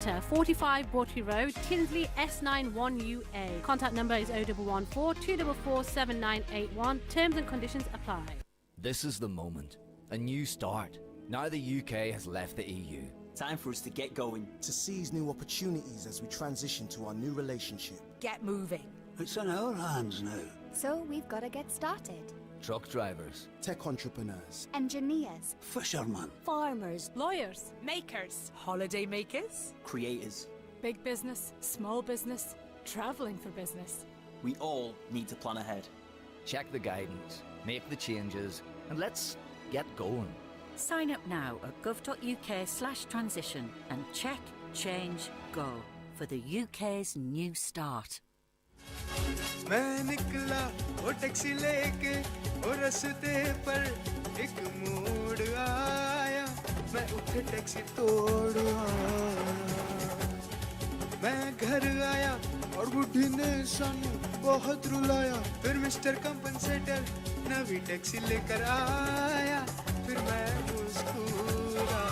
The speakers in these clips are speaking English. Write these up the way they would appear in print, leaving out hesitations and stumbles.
Centre, 45 Bawtry Road, Tinsley, S9 1UA. Contact number is 0114 244 7981. Terms and conditions apply. This is the moment. A new start. Now the UK has left the EU. Time for us to get going. To seize new opportunities as we transition to our new relationship. Get moving. It's on our hands now. So we've got to get started. Truck drivers. Tech entrepreneurs. Engineers. Fishermen. Farmers. Lawyers. Makers. Holiday makers. Creators. Big business, small business, travelling for business. We all need to plan ahead. Check the guidance, make the changes, and let's get going. Sign up now at gov.uk/transition and check, change, go for the UK's new start. मैं निकला वो taxi लेके और रास्ते पर एक मोड़ आया मैं उठे टैक्सी तोड़ आया मैं घर आया और बुढ़ी ने सानू बहुत रुलाया फिर मिस्टर कंपनसेटर नवी टैक्सी लेकर आया फिर मैं मुस्कुराया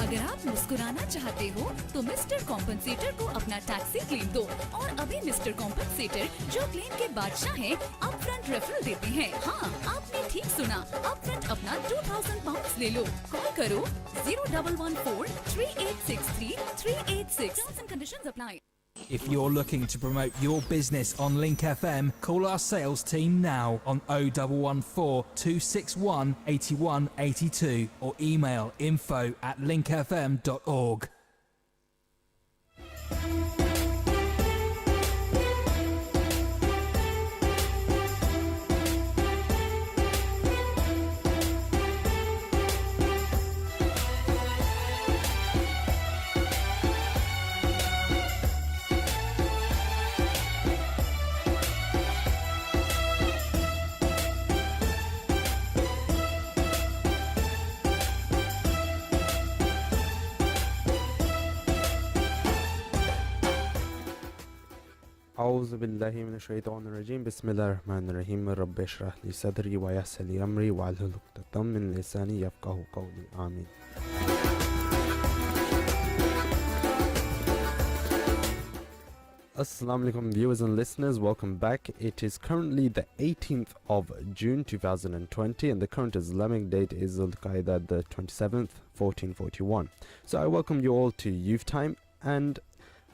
अगर आप मुस्कुराना चाहते हो तो मिस्टर कॉम्पनसेटर को अपना टैक्सी क्लेम दो और अभी मिस्टर कॉम्पनसेटर जो क्लेम के बादशाह हैं अपफ्रंट रेफरल देते हैं हाँ आपने ठीक सुना अपफ्रंट अपना 2000 पाउंड ले लो कॉल करो 0114 3863 386 terms and conditions apply If you're looking to promote your business on Link FM, call our sales team now on 0114 261 8182 or email info@linkfm.org. أعوذ بالله من الشيطان الرجيم بسم الله الرحمن الرحيم رب اشرح لي صدري ويسر لي أمري واحلل عقدة من لساني يفقهوا قولي آمين. Assalamu alaikum viewers and listeners, welcome back. It is currently the 18th of June 2020 and the current Islamic date is Al-Qaeda the 27th 1441. So I welcome you all to Youth Time and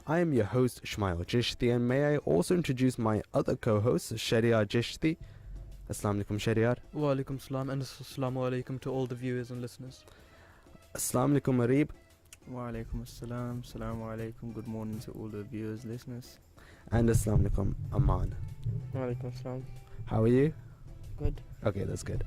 I am your host Shmail Jishti and may I also introduce my other co-host Shariar Jishti. Assalamu alaikum Shariar. Wa alaikum salam and assalamu alaikum to all the viewers and listeners. Assalamu alaikum Areeb. Wa alaikum assalam, assalamu alaikum, good morning to all the viewers, listeners. And assalamu alaikum Aman. Wa alaikum assalam. How are you? Good. Okay, that's good.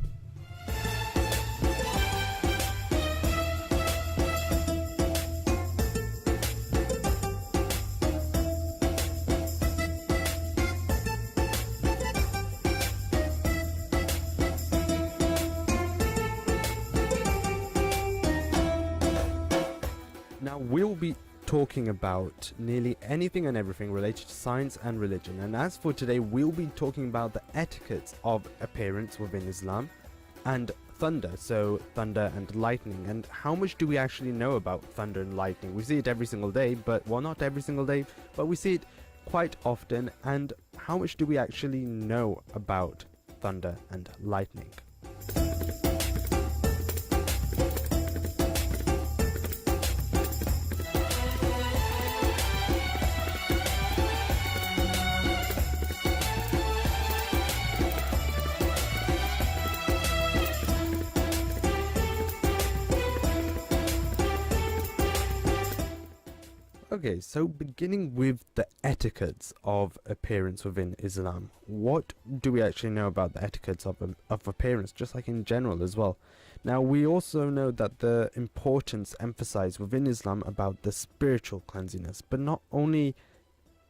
Now we'll be talking about nearly anything and everything related to science and religion, and as for today we'll be talking about the etiquettes of appearance within Islam and thunder, so thunder and lightning, and how much do we actually know about thunder and lightning? We see it every single day, but well, not every single day, but we see it quite often, and how much do we actually know about thunder and lightning? Okay, so beginning with the etiquettes of appearance within Islam, what do we actually know about the etiquettes of appearance, just like in general as well? Now, we also know that the importance emphasized within Islam about the spiritual cleanliness, but not only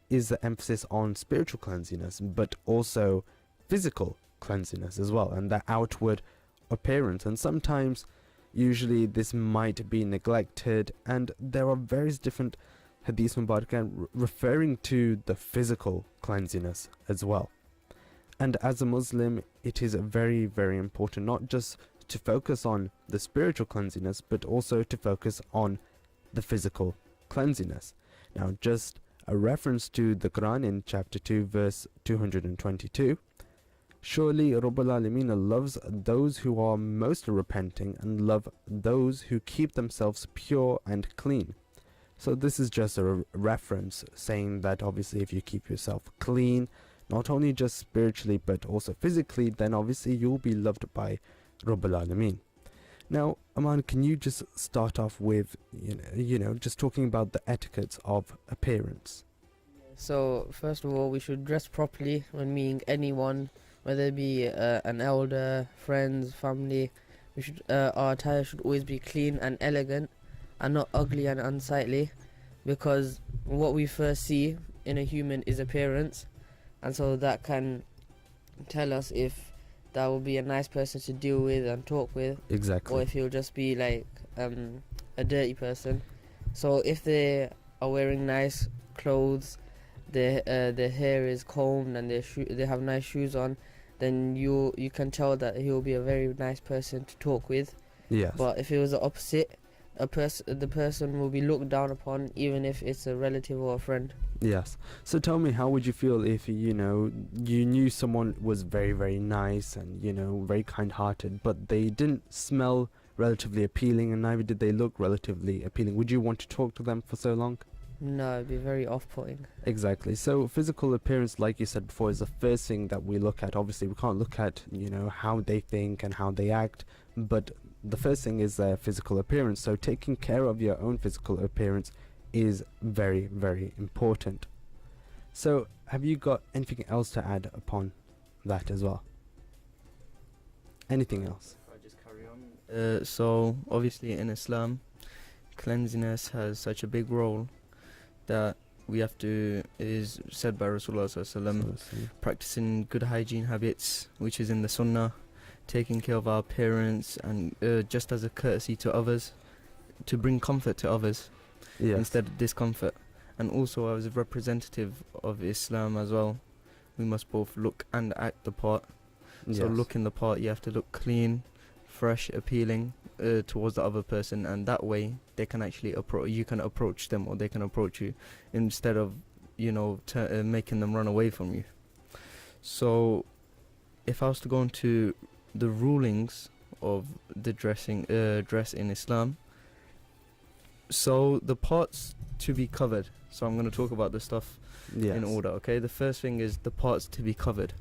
is the emphasis on spiritual cleanliness, but also physical cleanliness as well, and the outward appearance, and sometimes, usually this might be neglected, and there are various different Hadith Mubarak referring to the physical cleanliness as well. And as a Muslim, it is very, very important not just to focus on the spiritual cleanliness, but also to focus on the physical cleanliness. Now, just a reference to the Quran in chapter 2, verse 222. Surely Rabbul Alameen loves those who are most repenting and love those who keep themselves pure and clean. So this is just a reference saying that obviously if you keep yourself clean, not only just spiritually but also physically, then obviously you'll be loved by Rabbul Alameen. Now, Aman, can you just start off with, just talking about the etiquettes of appearance? So, first of all, we should dress properly when meeting anyone, whether it be an elder, friends, family. Our attire should always be clean and elegant and not ugly and unsightly, because what we first see in a human is appearance, and so that can tell us if that will be a nice person to deal with and talk with. Exactly. Or if he'll just be like a dirty person. So if they are wearing nice clothes, their hair is combed and they have nice shoes on, then you can tell that he'll be a very nice person to talk with. Yes. But if it was the opposite, the person will be looked down upon, even if it's a relative or a friend. Yes. So tell me, how would you feel if you knew someone was very, very nice and very kind-hearted, but they didn't smell relatively appealing and neither did they look relatively appealing? Would you want to talk to them for so long? No, it'd be very off-putting. Exactly. So physical appearance, like you said before, is the first thing that we look at. Obviously, we can't look at how they think and how they act, but the first thing is their physical appearance. So taking care of your own physical appearance is very, very important. So have you got anything else to add upon that as well? Anything else? I'll just carry on. So obviously in Islam, cleanliness has such a big role that we have to, is said by Rasulullah sallallahu alaihi wasallam, practicing good hygiene habits, which is in the Sunnah, taking care of our appearance, and just as a courtesy to others, to bring comfort to others. Yes. Instead of discomfort. And also as a representative of Islam as well, we must both look and act the part. Yes. So looking the part, you have to look clean, fresh, appealing towards the other person, and that way they can actually you can approach them or they can approach you, instead of making them run away from you. So if I was to go into the rulings of the dress in Islam, so the parts to be covered. So I'm going to talk about the stuff in order, okay? The first thing is the parts to be covered.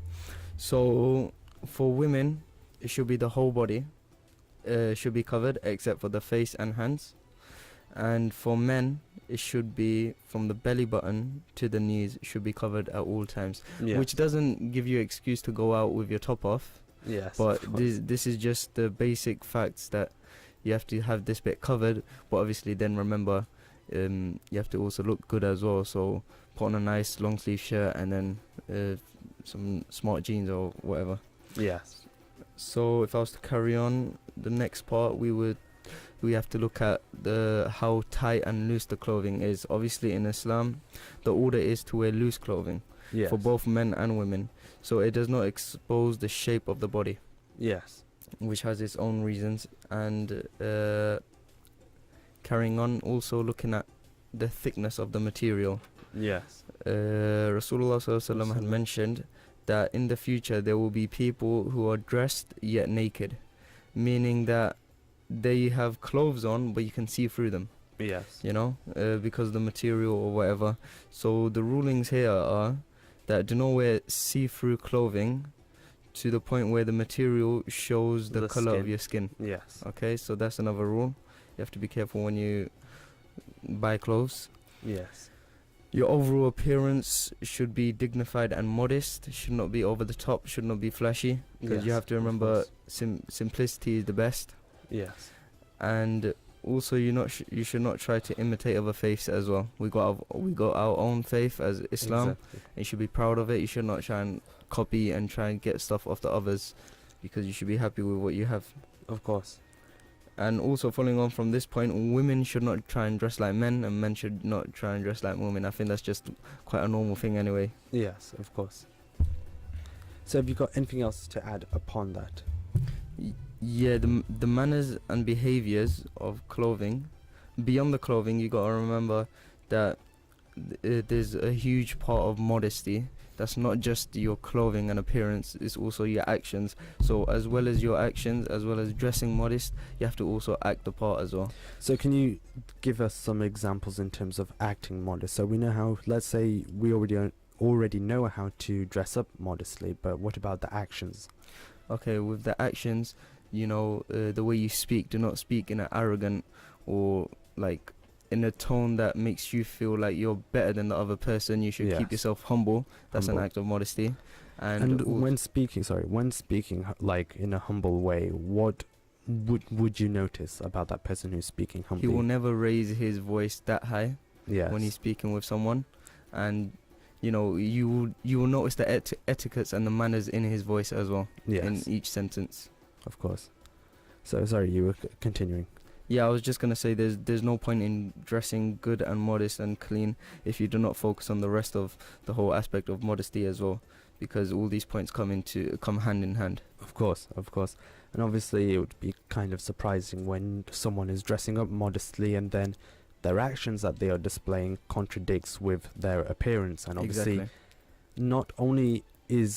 So for women, it should be the whole body should be covered except for the face and hands. And for men, it should be from the belly button to the knees, should be covered at all times. Yes. Which doesn't give you excuse to go out with your top off. Yes. But this is just the basic facts that you have to have this bit covered, but obviously then remember you have to also look good as well. So put on a nice long sleeve shirt and then some smart jeans or whatever. Yes. So if I was to carry on, the next part we have to look at how tight and loose the clothing is. Obviously in Islam, the order is to wear loose clothing for both men and women, so it does not expose the shape of the body. Yes. Which has its own reasons. And carrying on, also looking at the thickness of the material. Yes. Rasulullah ﷺ had mentioned that in the future there will be people who are dressed yet naked, meaning that they have clothes on but you can see through them. Yes. Because of the material or whatever. So the rulings here are that do not wear see-through clothing to the point where the material shows the color of your skin. Yes. Okay, so that's another rule. You have to be careful when you buy clothes. Yes. Your overall appearance should be dignified and modest. It should not be over the top, should not be flashy, because you have to remember simplicity is the best. Yes. And also you should not try to imitate other faiths as well. We got our own faith as Islam. Exactly. And you should be proud of it. You should not try and copy and try and get stuff off the others, because you should be happy with what you have. Of course. And also following on from this point, women should not try and dress like men, and men should not try and dress like women. I think that's just quite a normal thing anyway. Yes, of course. So have you got anything else to add upon that? Yeah, the manners and behaviors of clothing beyond the clothing, you gotta remember that there's a huge part of modesty. That's not just your clothing and appearance, it's also your actions. So as well as your actions, as well as dressing modest, you have to also act the part as well. So can you give us some examples in terms of acting modest? So we know how, let's say we already know how to dress up modestly, but what about the actions? Okay, with the actions, you know, the way you speak, do not speak in an arrogant or like in a tone that makes you feel like you're better than the other person. You should keep yourself humble. That's an act of modesty. And when speaking like in a humble way, what would you notice about that person who's speaking humbly? He will never raise his voice that high when he's speaking with someone, and you know, you will notice the etiquettes and the manners in his voice as well in each sentence. Of course. So sorry, you were continuing. Yeah, I was just gonna say there's no point in dressing good and modest and clean if you do not focus on the rest of the whole aspect of modesty as well, because all these points come hand in hand. Of course. And obviously it would be kind of surprising when someone is dressing up modestly and then their actions that they are displaying contradicts with their appearance. And obviously not only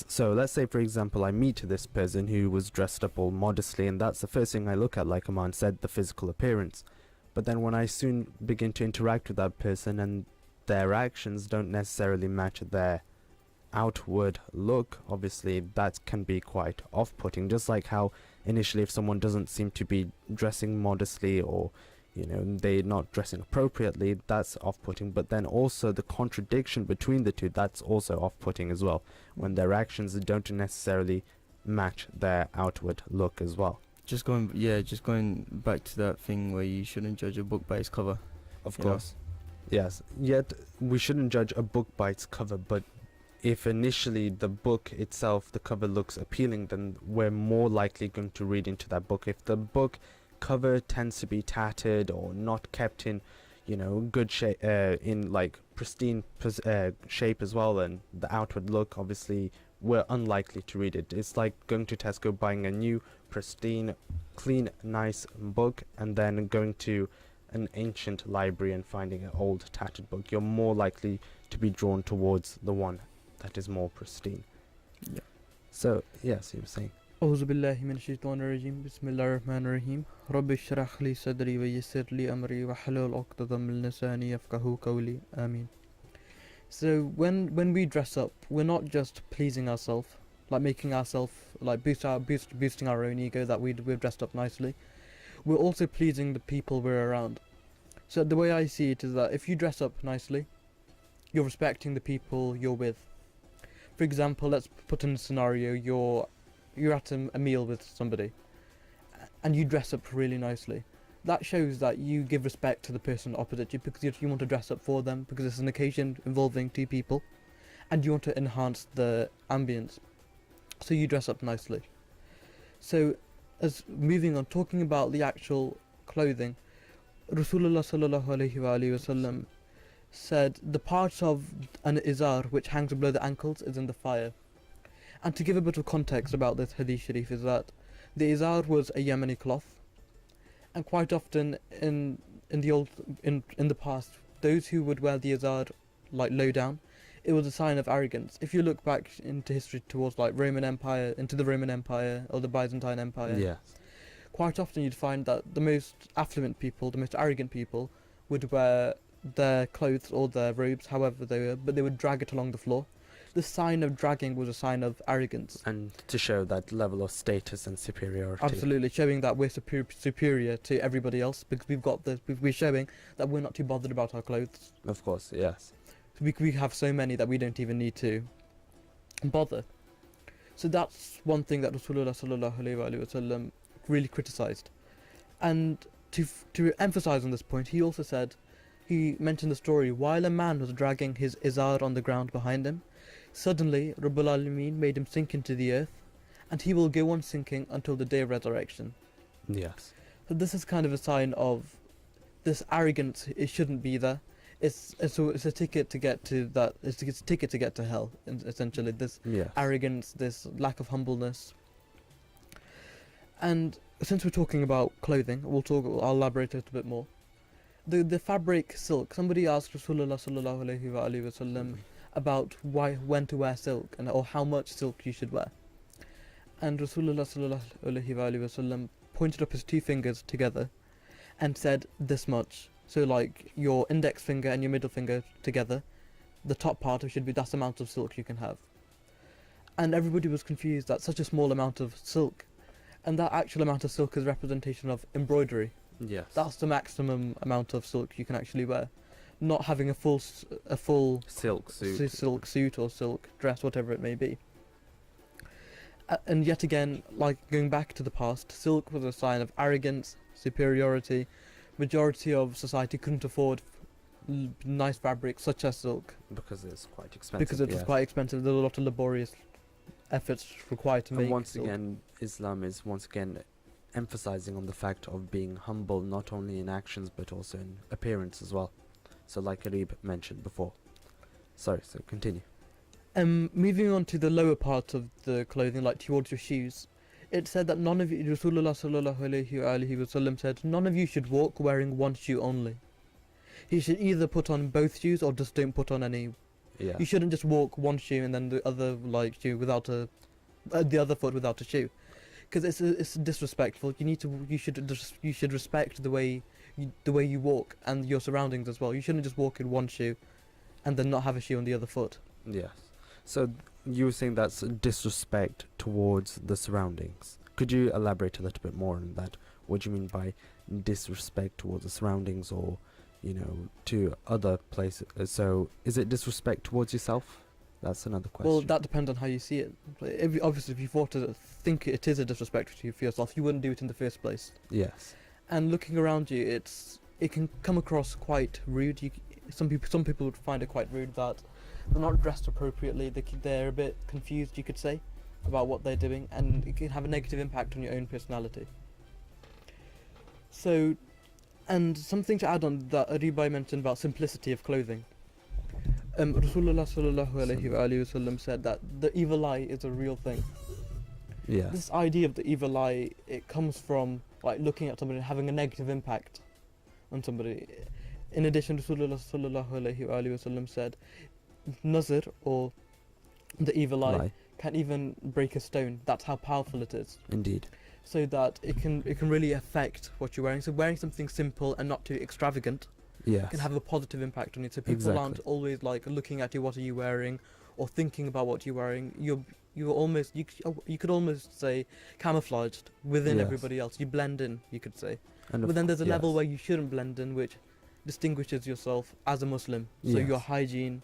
so let's say, for example, I meet this person who was dressed up all modestly, and that's the first thing I look at, like Aman said, the physical appearance. But then when I soon begin to interact with that person and their actions don't necessarily match their outward look, obviously that can be quite off-putting. Just like how initially if someone doesn't seem to be dressing modestly, or you know, they're not dressing appropriately, that's off-putting. But then also the contradiction between the two, that's also off-putting as well, when their actions don't necessarily match their outward look as well. Just going back to that thing where you shouldn't judge a book by its cover. Of course. Yes, yet we shouldn't judge a book by its cover, but if initially the book itself, the cover looks appealing, then we're more likely going to read into that book. If the book cover tends to be tattered or not kept in, you know, good shape, in like pristine shape as well, and the outward look, obviously we're unlikely to read it. It's like going to Tesco, buying a new pristine, clean, nice book, and then going to an ancient library and finding an old tattered book. You're more likely to be drawn towards the one that is more pristine. So yes, you were saying. أعوذ بالله من الشيطان الرجيم بسم الله الرحمن الرحيم رب اشرح لي صدري ويسر لي أمري واحلل عقدة من لساني يفقهوا قولي آمين. So when we dress up, we're not just pleasing ourselves, like making ourselves like boosting our own ego that we've dressed up nicely. We're also pleasing the people we're around. So the way I see it is that if you dress up nicely, you're respecting the people you're with. For example, let's put in a scenario, you're at a meal with somebody and you dress up really nicely. That shows that you give respect to the person opposite you, because you want to dress up for them, because it's an occasion involving two people and you want to enhance the ambience, so you dress up nicely. So as moving on, talking about the actual clothing, Rasulullah sallallahu alaihi wasallam said the part of an izar which hangs below the ankles is in the fire. And to give a bit of context about this hadith sharif is that the izar was a Yemeni cloth, and quite often in the past, those who would wear the izar like low down, it was a sign of arrogance. If you look back into history towards like Roman Empire, into the Roman Empire or the Byzantine Empire, quite often you'd find that the most affluent people, the most arrogant people, would wear their clothes or their robes, however they were, but they would drag it along the floor. The sign of dragging was a sign of arrogance, and to show that level of status and superiority. Absolutely, showing that we're superior to everybody else, because we're showing that we're not too bothered about our clothes. Of course, yes. So we have so many that we don't even need to bother. So that's one thing that Rasulullah sallallahu alaihi wasallam really criticized. And to emphasize on this point, he also said, he mentioned the story, while a man was dragging his izar on the ground behind him, suddenly Rabbul Alameen made him sink into the earth, and he will go on sinking until the day of resurrection. Yes. So this is kind of a sign of this arrogance. It shouldn't be there. It's a ticket to get to that. It's a ticket to get to hell. Essentially, this arrogance, this lack of humbleness. And since we're talking about clothing, I'll elaborate a little bit more. the fabric silk. Somebody asked Rasulullah sallallahu alaihi wasallam about when to wear silk or how much silk you should wear. And Rasulullah sallallahu alaihi wasallam pointed up his two fingers together and said this much. So like your index finger and your middle finger together, the top part should be that's the amount of silk you can have. And everybody was confused that such a small amount of silk, and that actual amount of silk is representation of embroidery. Yes. That's the maximum amount of silk you can actually wear. Not having a full silk suit, silk suit or silk dress, whatever it may be. And yet again, like going back to the past, silk was a sign of arrogance, superiority. Majority of society couldn't afford nice fabrics such as silk because it's quite expensive. Because it was quite expensive. There were a lot of laborious efforts required to make. Once again, Islam is emphasizing on the fact of being humble, not only in actions but also in appearance as well. So, like Arib mentioned before. Sorry, so continue. Moving on to the lower part of the clothing, like towards your shoes, it said that none of you, Rasulullah sallallahu alaihi wasallam said, none of you should walk wearing one shoe only. You should either put on both shoes or just don't put on any. Yeah. You shouldn't just walk one shoe and then the other shoe without the other foot without a shoe, because it's disrespectful. You should respect the way you walk and your surroundings as well. You shouldn't just walk in one shoe and then not have a shoe on the other foot. Yes. So you were saying that's disrespect towards the surroundings. Could you elaborate a little bit more on that? What do you mean by disrespect towards the surroundings, or to other places? So is it disrespect towards yourself? That's another question. Well, that depends on how you see it. Obviously, if you thought to think it is a disrespect for yourself, you wouldn't do it in the first place. Yes. And looking around you, it can come across quite rude. Some people would find it quite rude that they're not dressed appropriately. They're a bit confused, you could say, about what they're doing, and it can have a negative impact on your own personality. So, and something to add on that Aribai mentioned about simplicity of clothing. Rasulullah sallallahu alaihi wasallam said that the evil eye is a real thing. Yeah. This idea of the evil eye, it comes from like looking at somebody and having a negative impact on somebody. In addition, Rasulullah sallallahu alaihi wasallam said, Nazar, or the evil eye, can even break a stone. That's how powerful it is. Indeed. So that it can really affect what you're wearing. So wearing something simple and not too extravagant can have a positive impact on you. So people aren't always like looking at you, what are you wearing, or thinking about what you're wearing. You're almost, you could almost say, camouflaged within everybody else. You blend in, you could say. But then there's a level where you shouldn't blend in, which distinguishes yourself as a Muslim. So your hygiene.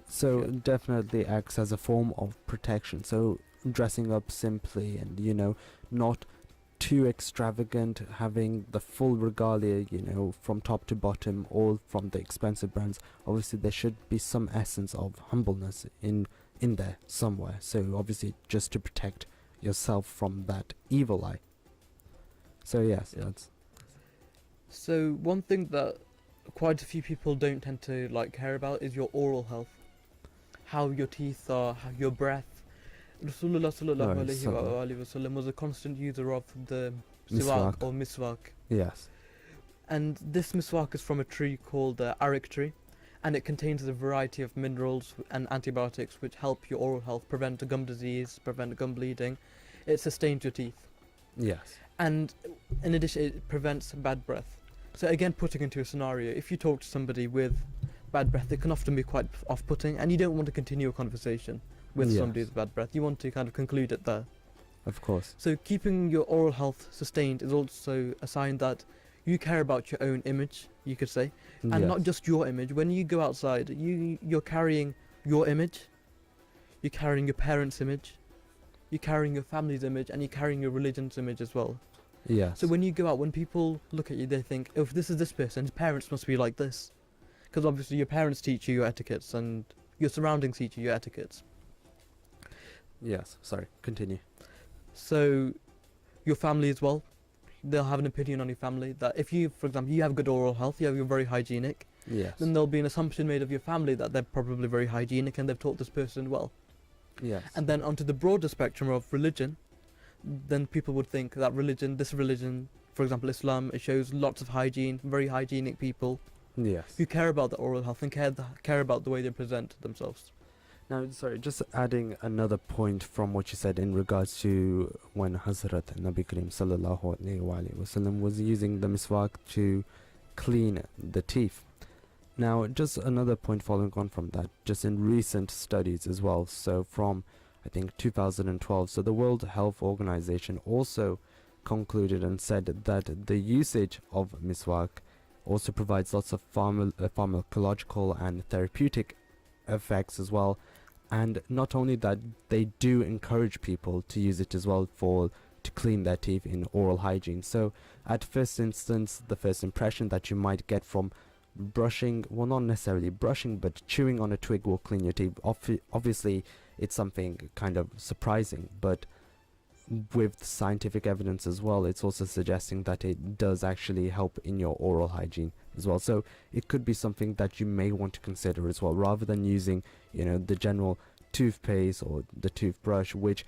So definitely acts as a form of protection. So dressing up simply and not too extravagant, having the full regalia, from top to bottom, all from the expensive brands. Obviously there should be some essence of humbleness in there somewhere. So obviously just to protect yourself from that evil eye. So yes, that's. So one thing that quite a few people don't tend to care about is your oral health. How your teeth are, how your breath. Rasulullah sallallahu alaihi wasallam was a constant user of the siwak or miswak. Yes. And this miswak is from a tree called the arak tree, and it contains a variety of minerals and antibiotics which help your oral health, prevent gum disease, prevent gum bleeding. It sustains your teeth. Yes. And in addition, it prevents bad breath. So again, putting into a scenario, if you talk to somebody with bad breath, it can often be quite off-putting, and you don't want to continue a conversation with somebody with bad breath. You want to kind of conclude it there. Of course. So keeping your oral health sustained is also a sign that you care about your own image, you could say, and not just your image. When you go outside, you're carrying your image, you're carrying your parents' image, you're carrying your family's image, and you're carrying your religion's image as well. Yes. So when you go out, when people look at you, they think, oh, if this is this person, his parents must be like this. Because obviously your parents teach you your etiquettes and your surroundings teach you your etiquettes. Yes, sorry, continue. So your family as well, they'll have an opinion on your family that if you, for example, you have good oral health, you're very hygienic, then there'll be an assumption made of your family that they're probably very hygienic and they've taught this person well. Yes. And then onto the broader spectrum of religion, then people would think that this religion for example, Islam, it shows lots of hygiene, very hygienic people Yes. who care about their oral health and care about the way they present themselves. Now, sorry, just adding another point from what you said in regards to when Hazrat Nabi Kareem sallallahu alayhi wa wasallam was using the miswak to clean the teeth. Now, just another point following on from that, just in recent studies as well, so from, I think, 2012, so the World Health Organization also concluded and said that the usage of miswak also provides lots of pharmacological and therapeutic effects as well. And not only that, they do encourage people to use it as well to clean their teeth in oral hygiene. So at first instance, the first impression that you might get from brushing, well, not necessarily brushing, but chewing on a twig will clean your teeth. Obviously, it's something kind of surprising, but with scientific evidence as well, it's also suggesting that it does actually help in your oral hygiene as well. So it could be something that you may want to consider as well, rather than using, the general toothpaste or the toothbrush, which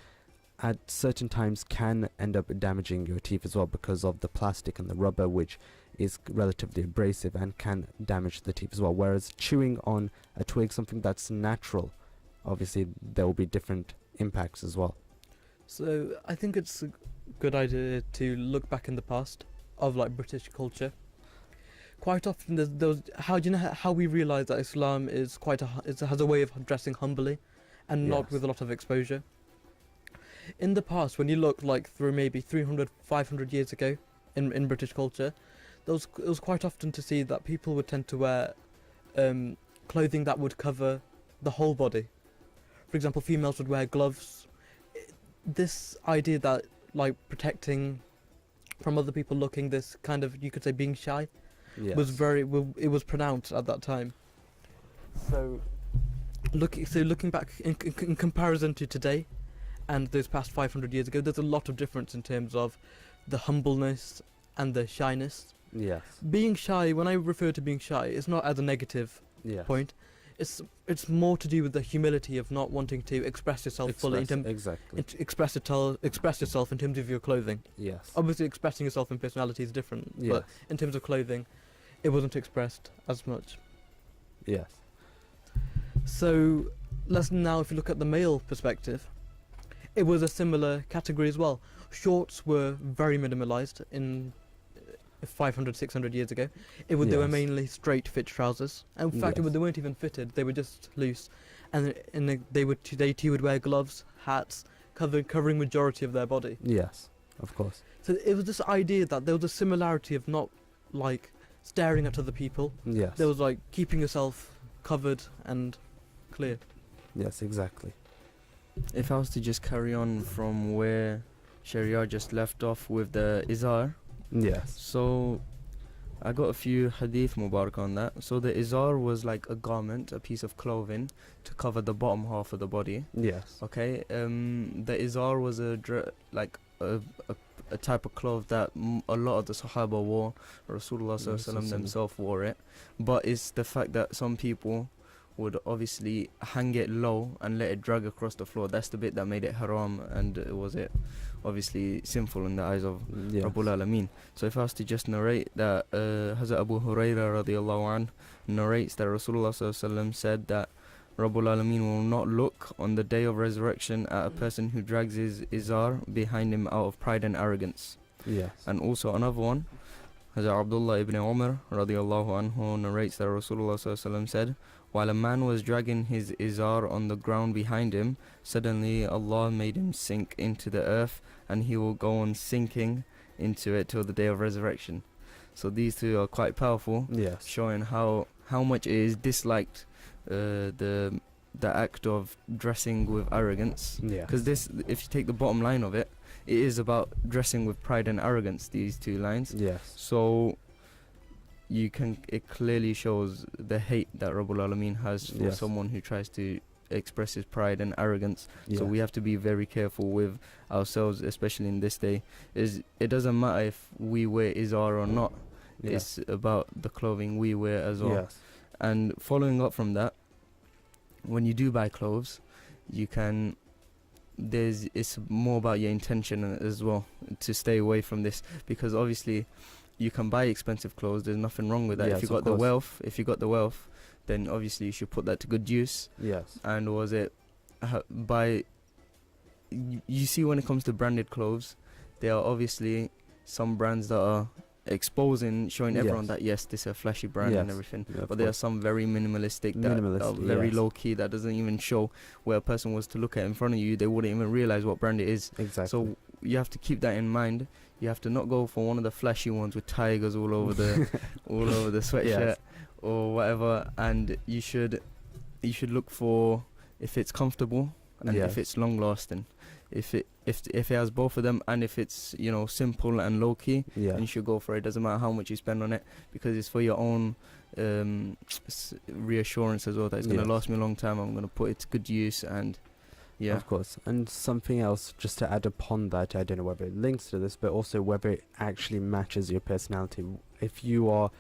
at certain times can end up damaging your teeth as well because of the plastic and the rubber, which is relatively abrasive and can damage the teeth as well. Whereas chewing on a twig, something that's natural, obviously there will be different impacts as well. So I think it's a good idea to look back in the past of like British culture. Quite often how do you know how we realise that Islam is has a way of dressing humbly and not with a lot of exposure? In the past, when you look like through maybe 300, 500 years ago in British culture, it was quite often to see that people would tend to wear clothing that would cover the whole body. For example, females would wear gloves. This idea that like protecting from other people looking, this kind of, you could say, being shy, was it was pronounced at that time. So looking back in comparison to today and those past 500 years ago, there's a lot of difference in terms of the humbleness and the shyness. Yes. Being shy, when I refer to being shy, it's not as a negative point. It's more to do with the humility of not wanting to express yourself fully. Exactly. Express yourself in terms of your clothing. Yes. Obviously, expressing yourself in personality is different, but in terms of clothing, it wasn't expressed as much. Yes. So, let's now, if you look at the male perspective, it was a similar category as well. Shorts were very minimalised in 500, 600 years ago. They were mainly straight fit trousers. And in fact, they weren't even fitted; they were just loose. And they too would wear gloves, hats, covering majority of their body. Yes, of course. So it was this idea that there was a similarity of not like staring at other people. Yes. There was like keeping yourself covered and clear. Yes, exactly. If I was to just carry on from where Sharia just left off with the izar. Yes. So I got a few hadith mubarak on that. So the izar was like a garment, a piece of clothing to cover the bottom half of the body. Yes. Okay. The izar was a type of cloth that a lot of the Sahaba wore. Rasulullah ﷺ themselves wore it. But it's the fact that some people would obviously hang it low and let it drag across the floor. That's the bit that made it haram, and was it obviously sinful in the eyes of Rabbul Alameen. So if I was to just narrate that, Hazrat Abu Hurairah radiallahu anh narrates that Rasulullah ﷺ said that Rabbul Alameen will not look on the day of resurrection at a person who drags his izar behind him out of pride and arrogance. Yes. And also another one, Hazrat Abdullah ibn Umar radiallahu anhu narrates that Rasulullah ﷺ said, while a man was dragging his izar on the ground behind him, suddenly Allah made him sink into the earth, and he will go on sinking into it till the day of resurrection. So these two are quite powerful, showing how much it is disliked, the act of dressing with arrogance. Because this, if you take the bottom line of it, it is about dressing with pride and arrogance, these two lines. Yes. So it clearly shows the hate that Rabbul Alameen has for someone who tries to express his pride and arrogance. So we have to be very careful with ourselves, especially in this day. It doesn't matter if we wear izar or not. It's about the clothing we wear as well. And following up from that, when you do buy clothes, you can it's more about your intention as well to stay away from this, because obviously you can buy expensive clothes. There's nothing wrong with that. Yes, if you of got course. if you got the wealth, then obviously you should put that to good use. Yes. And was it you see, when it comes to branded clothes, there are obviously some brands that are showing everyone Yes. that yes, this is a flashy brand and Yes. everything, Yeah, of but there are course. some very minimalistic that are very yes. low key, that doesn't even show, where a person was to look at in front of you, they wouldn't even realize what brand it is. Exactly. So you have to keep that in mind. You have to not go for one of the flashy ones with tigers all over the all over the sweatshirt Yes. or whatever, and you should look for if it's comfortable and Yes. if it's long lasting. If it has both of them, and if it's, you know, simple and low key, Yeah. then you should go for it. Doesn't matter how much you spend on it, because it's for your own reassurance as well, that it's going to Yes. last me a long time. I'm going to put it to good use, and yeah. Of course. And something else, just to add upon that, I don't know whether it links to this, but also whether it actually matches your personality. If you are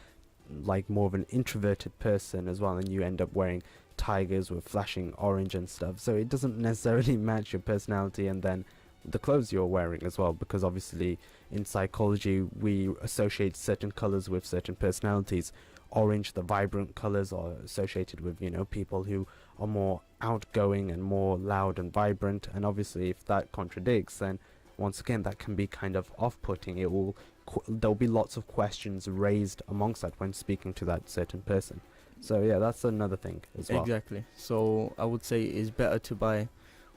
like more of an introverted person as well, and you end up wearing tigers with flashing orange and stuff, so it doesn't necessarily match your personality and then the clothes you're wearing as well, because obviously in psychology we associate certain colors with certain personalities. Orange, the vibrant colors, are associated with, you know, people who are more outgoing and more loud and vibrant, and obviously if that contradicts, then once again that can be kind of off-putting. It will there'll be lots of questions raised amongst that when speaking to that certain person. So yeah, that's another thing as well. Exactly. So I would say it's better to buy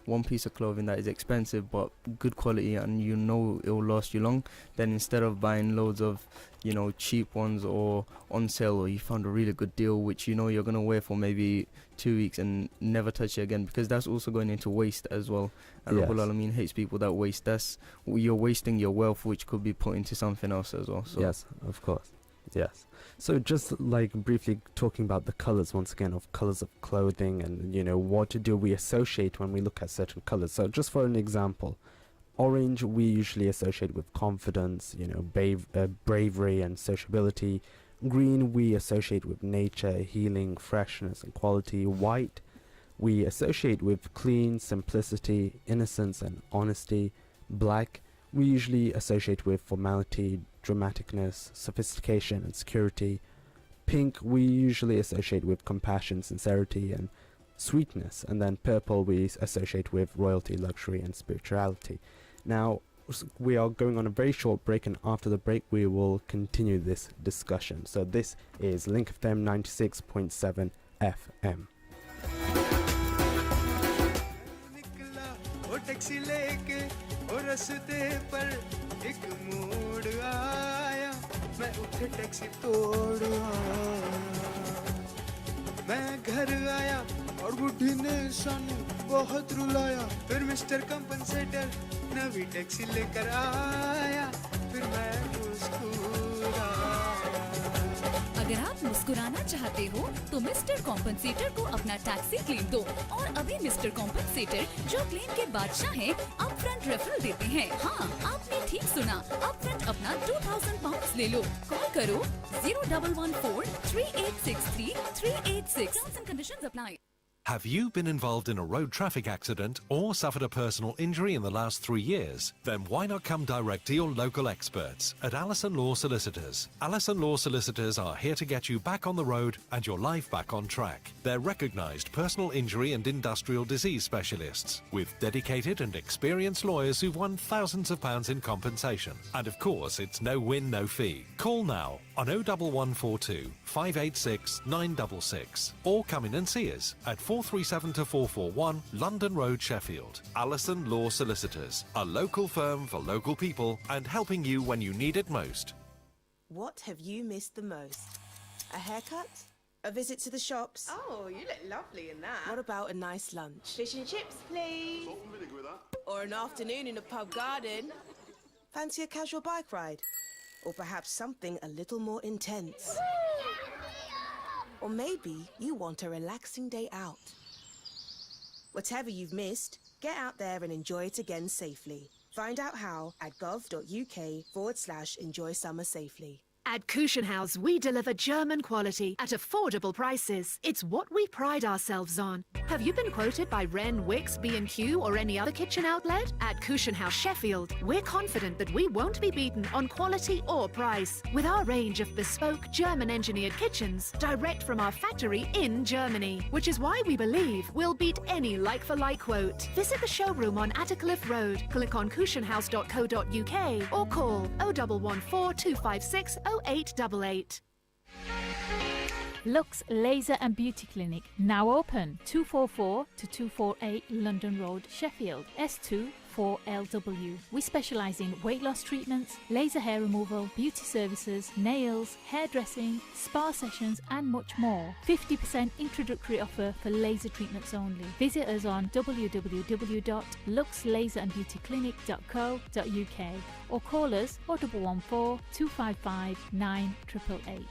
one piece of clothing that is expensive but good quality, and you know it will last you long, then instead of buying loads of, you know, cheap ones or on sale, or you found a really good deal which you know you're going to wear for maybe 2 weeks and never touch it again, because that's also going into waste as well. And Yes. Rabbul Alameen hates people that waste. You're wasting your wealth, which could be put into something else as well. So Yes, of course. Yes. So just like briefly talking about the colors once again, of colors of clothing, and you know, what do we associate when we look at certain colors. So just for an example, orange we usually associate with confidence, you know, bravery and sociability. Green we associate with nature, healing, freshness and quality. White we associate with clean, simplicity, innocence and honesty. Black we usually associate with formality, dramaticness, sophistication and security. Pink we usually associate with compassion, sincerity and sweetness. And then purple we associate with royalty, luxury and spirituality. Now we are going on a very short break, and after the break we will continue this discussion. So this is Link FM 96.7 FM. वो taxi लेके वो रस्ते पर एक मोड़ आया मैं उठे टैक्सी तोड़ आया मैं घर आया और बुढ़ी ने सानू बहुत रुलाया फिर मिस्टर कंपनसेटर नवी टैक्सी लेकर आया फिर मैं मुस्कुराया अगर आप मुस्कुराना चाहते हो तो मिस्टर कॉम्पनसेटर को अपना टैक्सी क्लेम दो, और अभी मिस्टर कॉम्पनसेटर जो क्लेम के बादशाह हैं, अप फ्रंट रेफरल देते हैं। हाँ, आपने ठीक सुना, अप फ्रंट अपना 2000 पाउंड ले लो। कॉल करो 0114 3863 386। Terms and conditions apply. Have you been involved in a road traffic accident or suffered a personal injury in the last 3 years? Then why not come direct to your local experts at Allison Law Solicitors? Allison Law Solicitors are here to get you back on the road and your life back on track. They're recognised personal injury and industrial disease specialists with dedicated and experienced lawyers who've won thousands of pounds in compensation. And of course, it's no win, no fee. Call now on 01142 586 966 or come in and see us at 437 to 441 London Road, Sheffield. Allison Law Solicitors, a local firm for local people and helping you when you need it most. What have you missed the most? A haircut? A visit to the shops? Oh, you look lovely in that. What about a nice lunch? Fish and chips, please. Or an afternoon in a pub garden? Fancy a casual bike ride? Or perhaps something a little more intense? Or maybe you want a relaxing day out. Whatever you've missed, get out there and enjoy it again safely. Find out how at gov.uk/enjoy summer safely. At Kuchenhaus, we deliver German quality at affordable prices. It's what we pride ourselves on. Have you been quoted by Wren, Wix, B&Q or any other kitchen outlet? At Kuchenhaus Sheffield, we're confident that we won't be beaten on quality or price. With our range of bespoke German-engineered kitchens, direct from our factory in Germany, which is why we believe we'll beat any like-for-like quote. Visit the showroom on Attercliffe Road, click on kuchenhaus.co.uk or call 0114 256 0888. Lux Laser and Beauty Clinic, now open, 244 to 248 London Road, Sheffield, S2 4LW. We specialise in weight loss treatments, laser hair removal, beauty services, nails, hairdressing, spa sessions and much more. 50% introductory offer for laser treatments only. Visit us on www.luxlaserandbeautyclinic.co.uk or call us 0114 255 9888.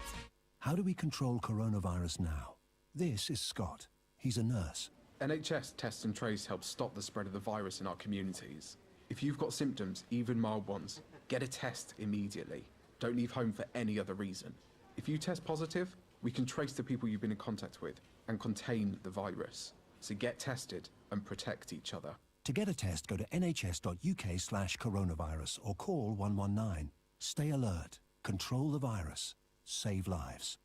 How do we control coronavirus now? This is Scott. He's a nurse. NHS Test and Trace helps stop the spread of the virus in our communities. If you've got symptoms, even mild ones, get a test immediately. Don't leave home for any other reason. If you test positive, we can trace the people you've been in contact with and contain the virus. So get tested and protect each other. To get a test, go to nhs.uk/coronavirus or call 119. Stay alert. Control the virus. Save lives.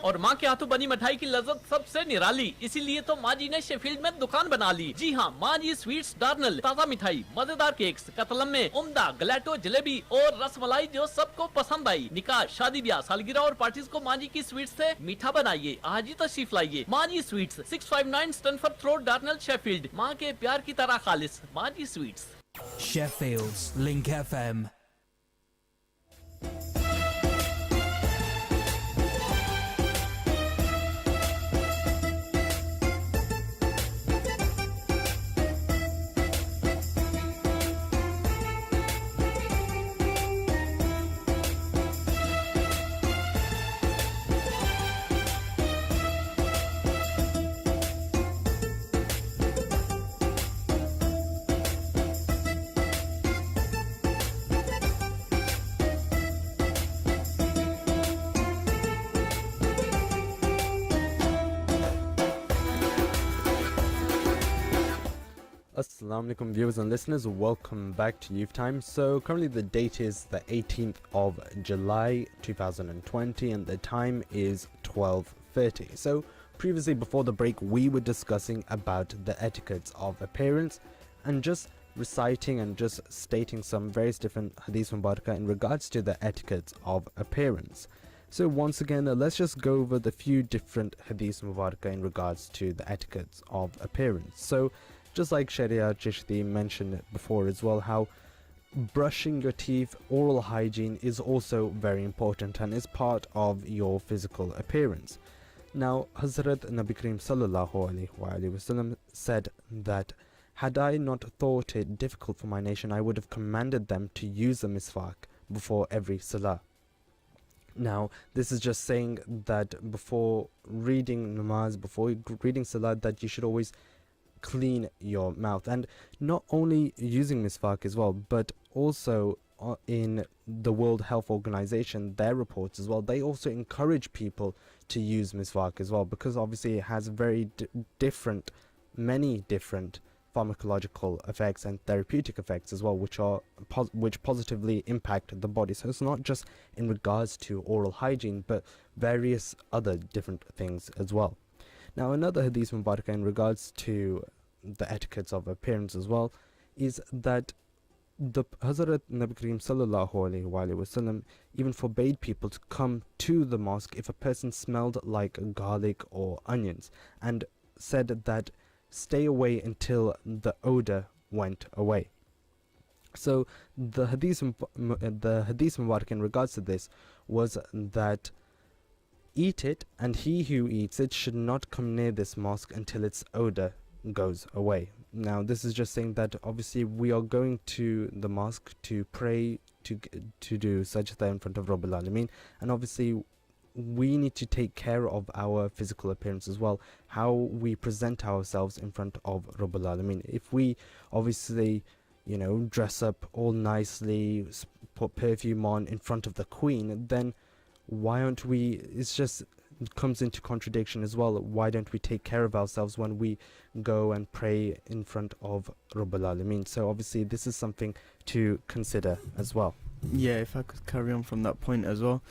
और माँ के हाथों बनी मिठाई की लज्जत सबसे निराली, इसीलिए तो माँ जी ने शेफील्ड में दुकान बना ली। जी हाँ, माँ जी स्वीट्स डार्नल, ताज़ा मिठाई, मजेदार केक्स, कतलम में उम्दा गलेटो, जलेबी और रसमलाई जो सबको पसंद आई। निकाह, शादी ब्याह, सालगिरह और पार्टीज को माँ जी की स्वीट्स से मीठा बनाइए। आज ही तशरीफ लाइए। माँ जी स्वीट्स, 659 स्टैनफोर्ड रोड, डार्नल, शेफील्ड। माँ के प्यार की तरह खालिस। माँ जी sweets. Sheffield's Link FM. Assalamu alaikum viewers and listeners, welcome back to Youth Time. So currently the date is the 18th of July 2020 and the time is 12:30. So previously before the break we were discussing about the etiquettes of appearance and just reciting and just stating some various different hadith mubarakah in regards to the etiquettes of appearance. So once again let's just go over the few different hadith mubarakah in regards to the etiquettes of appearance. So just like Sharia Chishti mentioned before as well, how brushing your teeth, oral hygiene is also very important and is part of your physical appearance. Now, Hazrat Nabi Karim sallallahu alaihi wasallam said that had I not thought it difficult for my nation, I would have commanded them to use the miswak before every salah. Now, this is just saying that before reading namaz, before reading salah, that you should always clean your mouth, and not only using miswak as well, but also in the World Health Organization, their reports as well, they also encourage people to use miswak as well, because obviously it has very many different pharmacological effects and therapeutic effects as well, which positively impact the body. So it's not just in regards to oral hygiene, but various other different things as well. Now, another hadith mubarakah in regards to the etiquettes of appearance as well is that the Hazrat Nabi Karim sallallahu alaihi wasallam even forbade people to come to the mosque if a person smelled like garlic or onions, and said that stay away until the odor went away. So the hadith mubarak in regards to this was that eat it, and he who eats it should not come near this mosque until its odor goes away. Now this is just saying that obviously we are going to the mosque to pray, to do sajda in front of Rabbil Alameen, and obviously we need to take care of our physical appearance as well, how we present ourselves in front of Rabbul Alameen. If we obviously, you know, dress up all nicely, put perfume on in front of the Queen, then why aren't we, it's just, it comes into contradiction as well. Why don't we take care of ourselves when we go and pray in front of Rabbul Alameen? So obviously this is something to consider as well. Yeah, if I could carry on from that point as well.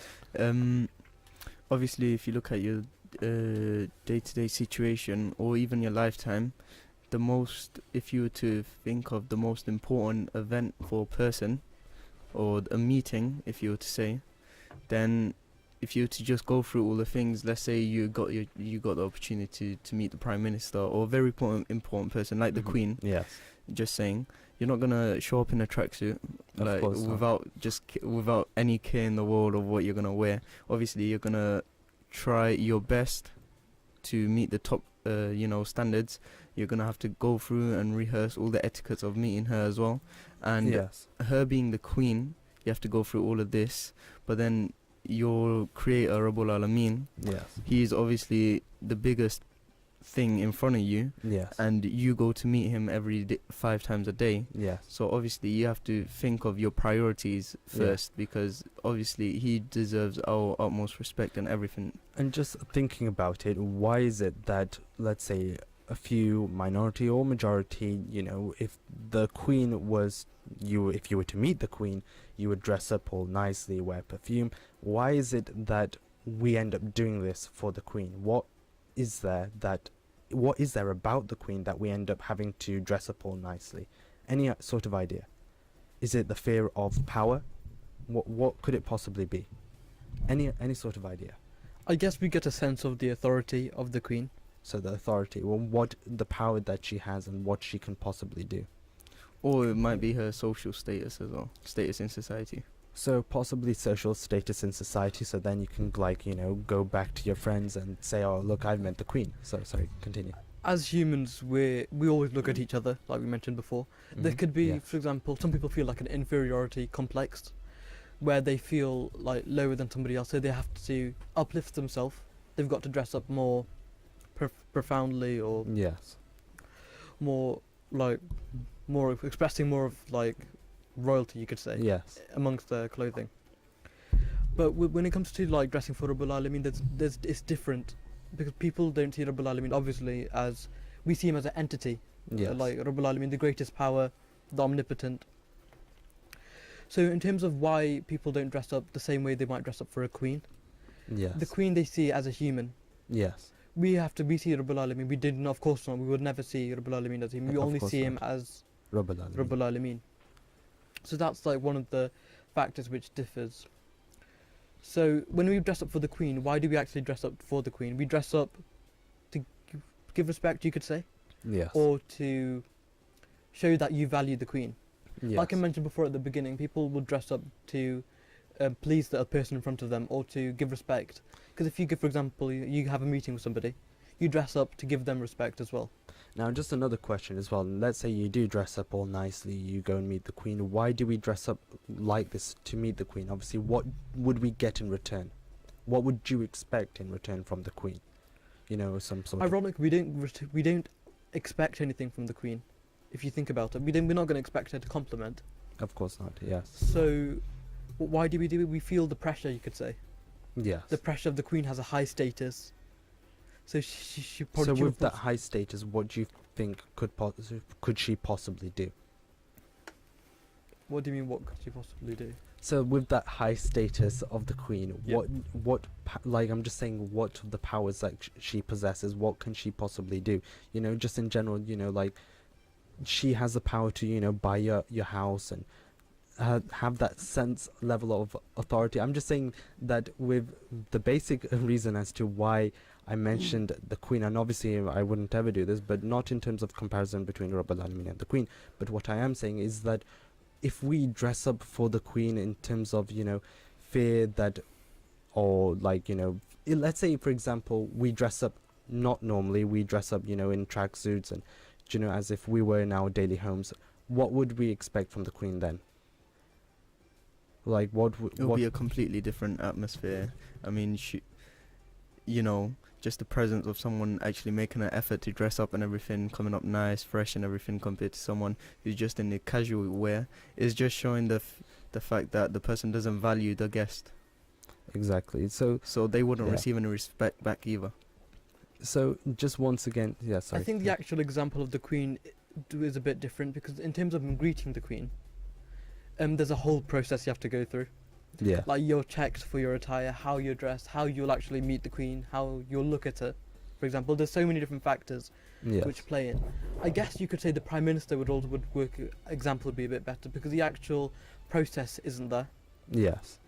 Obviously, if you look at your day-to-day situation or even your lifetime, if you were to think of the most important event for a person, or a meeting, if you were to say, then if you were to just go through all the things, let's say you got the opportunity to meet the Prime Minister or a very important person like the Queen. Yes. Just saying, you're not gonna show up in a tracksuit like without any care in the world of what you're gonna wear. Obviously, you're gonna try your best to meet the top, standards. You're gonna have to go through and rehearse all the etiquettes of meeting her as well. And yes, her being the Queen, you have to go through all of this. But then your creator, Rabbul Alameen, yes, he's obviously the biggest thing in front of you, yes, and you go to meet him every day, 5 times a day. yes. So obviously you have to think of your priorities first, because obviously he deserves our utmost respect and everything. And just thinking about it, why is it that, let's say, a few minority or majority, you know, if the Queen was, if you were to meet the Queen, you would dress up all nicely, wear perfume. Why is it that we end up doing this for the Queen? What is there about the Queen that we end up having to dress up all nicely? Any sort of idea? Is it the fear of power? What could it possibly be? Any sort of idea? I guess we get a sense of the authority of the Queen. So the authority, well, what the power that she has and what she can possibly do. Or it might be her social status as well, status in society. So possibly social status in society, so then you can, like, you know, go back to your friends and say, oh, look, I've met the Queen. So, sorry, continue. As humans, we always look at each other, like we mentioned before. There could be, for example, some people feel like an inferiority complex, where they feel like lower than somebody else, so they have to uplift themselves. They've got to dress up more profoundly, or yes, more expressing more of like royalty, you could say. Yes. Amongst their clothing. But when it comes to like dressing for Rabbul Alameen, it's different, because people don't see Rabbul Alameen obviously as, we see him as an entity. Yes. Like Rabbul Alameen, the greatest power, the omnipotent. So in terms of why people don't dress up the same way they might dress up for a Queen, yes, the Queen they see as a human. Yes. We see Rabbul Alameen. We didn't, of course not. We would never see Rabbul Alameen as him. We only see him as Rabbul Alameen. So that's like one of the factors which differs. So when we dress up for the Queen, why do we actually dress up for the Queen? We dress up to give respect, you could say. Yes. Or to show that you value the Queen. Yes. Like I mentioned before at the beginning, people will dress up to please the person in front of them, or to give respect. Because if you give, for example, you have a meeting with somebody, you dress up to give them respect as well. Now, just another question as well. Let's say you do dress up all nicely, you go and meet the Queen. Why do we dress up like this to meet the Queen? Obviously, what would we get in return? What would you expect in return from the Queen? You know, some sort Ironic, we don't expect anything from the Queen. If you think about it, we're not going to expect her to compliment. Of course not. Yes. So, why do we do it? We feel the pressure, you could say. Yes. The pressure of the Queen has a high status. So she probably. So with that high status, what do you think could she possibly do? What do you mean? What could she possibly do? So with that high status of the Queen, like, I'm just saying, what of the powers that she possesses, what can she possibly do? You know, just in general, you know, like, she has the power to, you know, buy your house and have that level of authority. I'm just saying that with the basic reason as to why I mentioned the Queen, and obviously I wouldn't ever do this, but not in terms of comparison between Rabbul Alameen and the Queen, but what I am saying is that if we dress up for the Queen in terms of, you know, fear that, or like, you know, let's say for example we dress up not normally, we dress up, you know, in tracksuits and, you know, as if we were in our daily homes, what would we expect from the Queen then? Like, what would it would be a completely different atmosphere. I mean, you know, just the presence of someone actually making an effort to dress up and everything, coming up nice, fresh and everything, compared to someone who's just in the casual wear, is just showing the fact that the person doesn't value the guest. Exactly. So they wouldn't yeah. receive any respect back either. So just once again, yeah, sorry. I think the actual example of the Queen is a bit different, because in terms of greeting the Queen, there's a whole process you have to go through. Yeah. Like, you're checked for your attire, how you're dressed, how you'll actually meet the Queen, how you'll look at her. For example, there's so many different factors Yes. which play in. I guess you could say the Prime Minister would work. Example would be a bit better, because the actual process isn't there. Yes.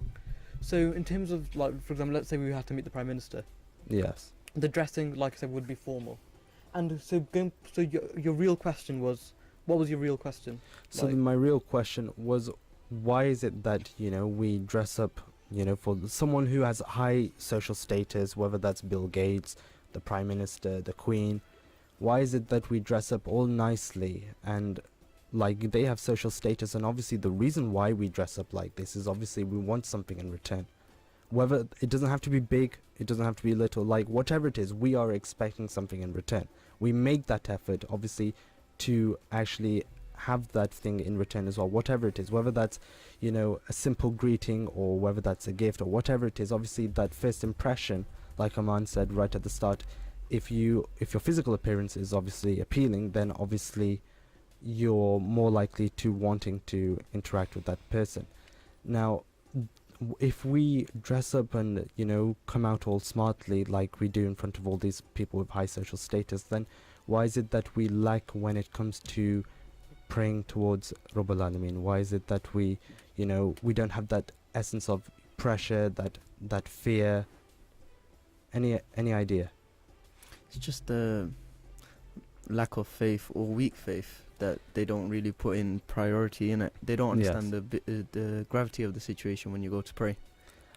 So in terms of, like, for example, let's say we have to meet the Prime Minister. Yes. The dressing, like I said, would be formal. And so your real question was, what was your real question? So my real question was, why is it that, you know, we dress up, you know, for someone who has high social status, whether that's Bill Gates, the Prime Minister, the Queen, why is it that we dress up all nicely and like they have social status? And obviously the reason why we dress up like this is obviously we want something in return. Whether it doesn't have to be big, it doesn't have to be little, like whatever it is, we are expecting something in return. We make that effort, obviously, to actually have that thing in return as well, whatever it is, whether that's, you know, a simple greeting or whether that's a gift or whatever it is. Obviously that first impression, like Aman said right at the start, if your physical appearance is obviously appealing, then obviously you're more likely to wanting to interact with that person. Now if we dress up and, you know, come out all smartly like we do in front of all these people with high social status, then why is it that we lack when it comes to praying towards Rabbul Alameen? Why is it that we, you know, we don't have that essence of pressure, that fear? Any idea? It's just the lack of faith or weak faith that they don't really put in priority in it. They don't understand the gravity of the situation when you go to pray.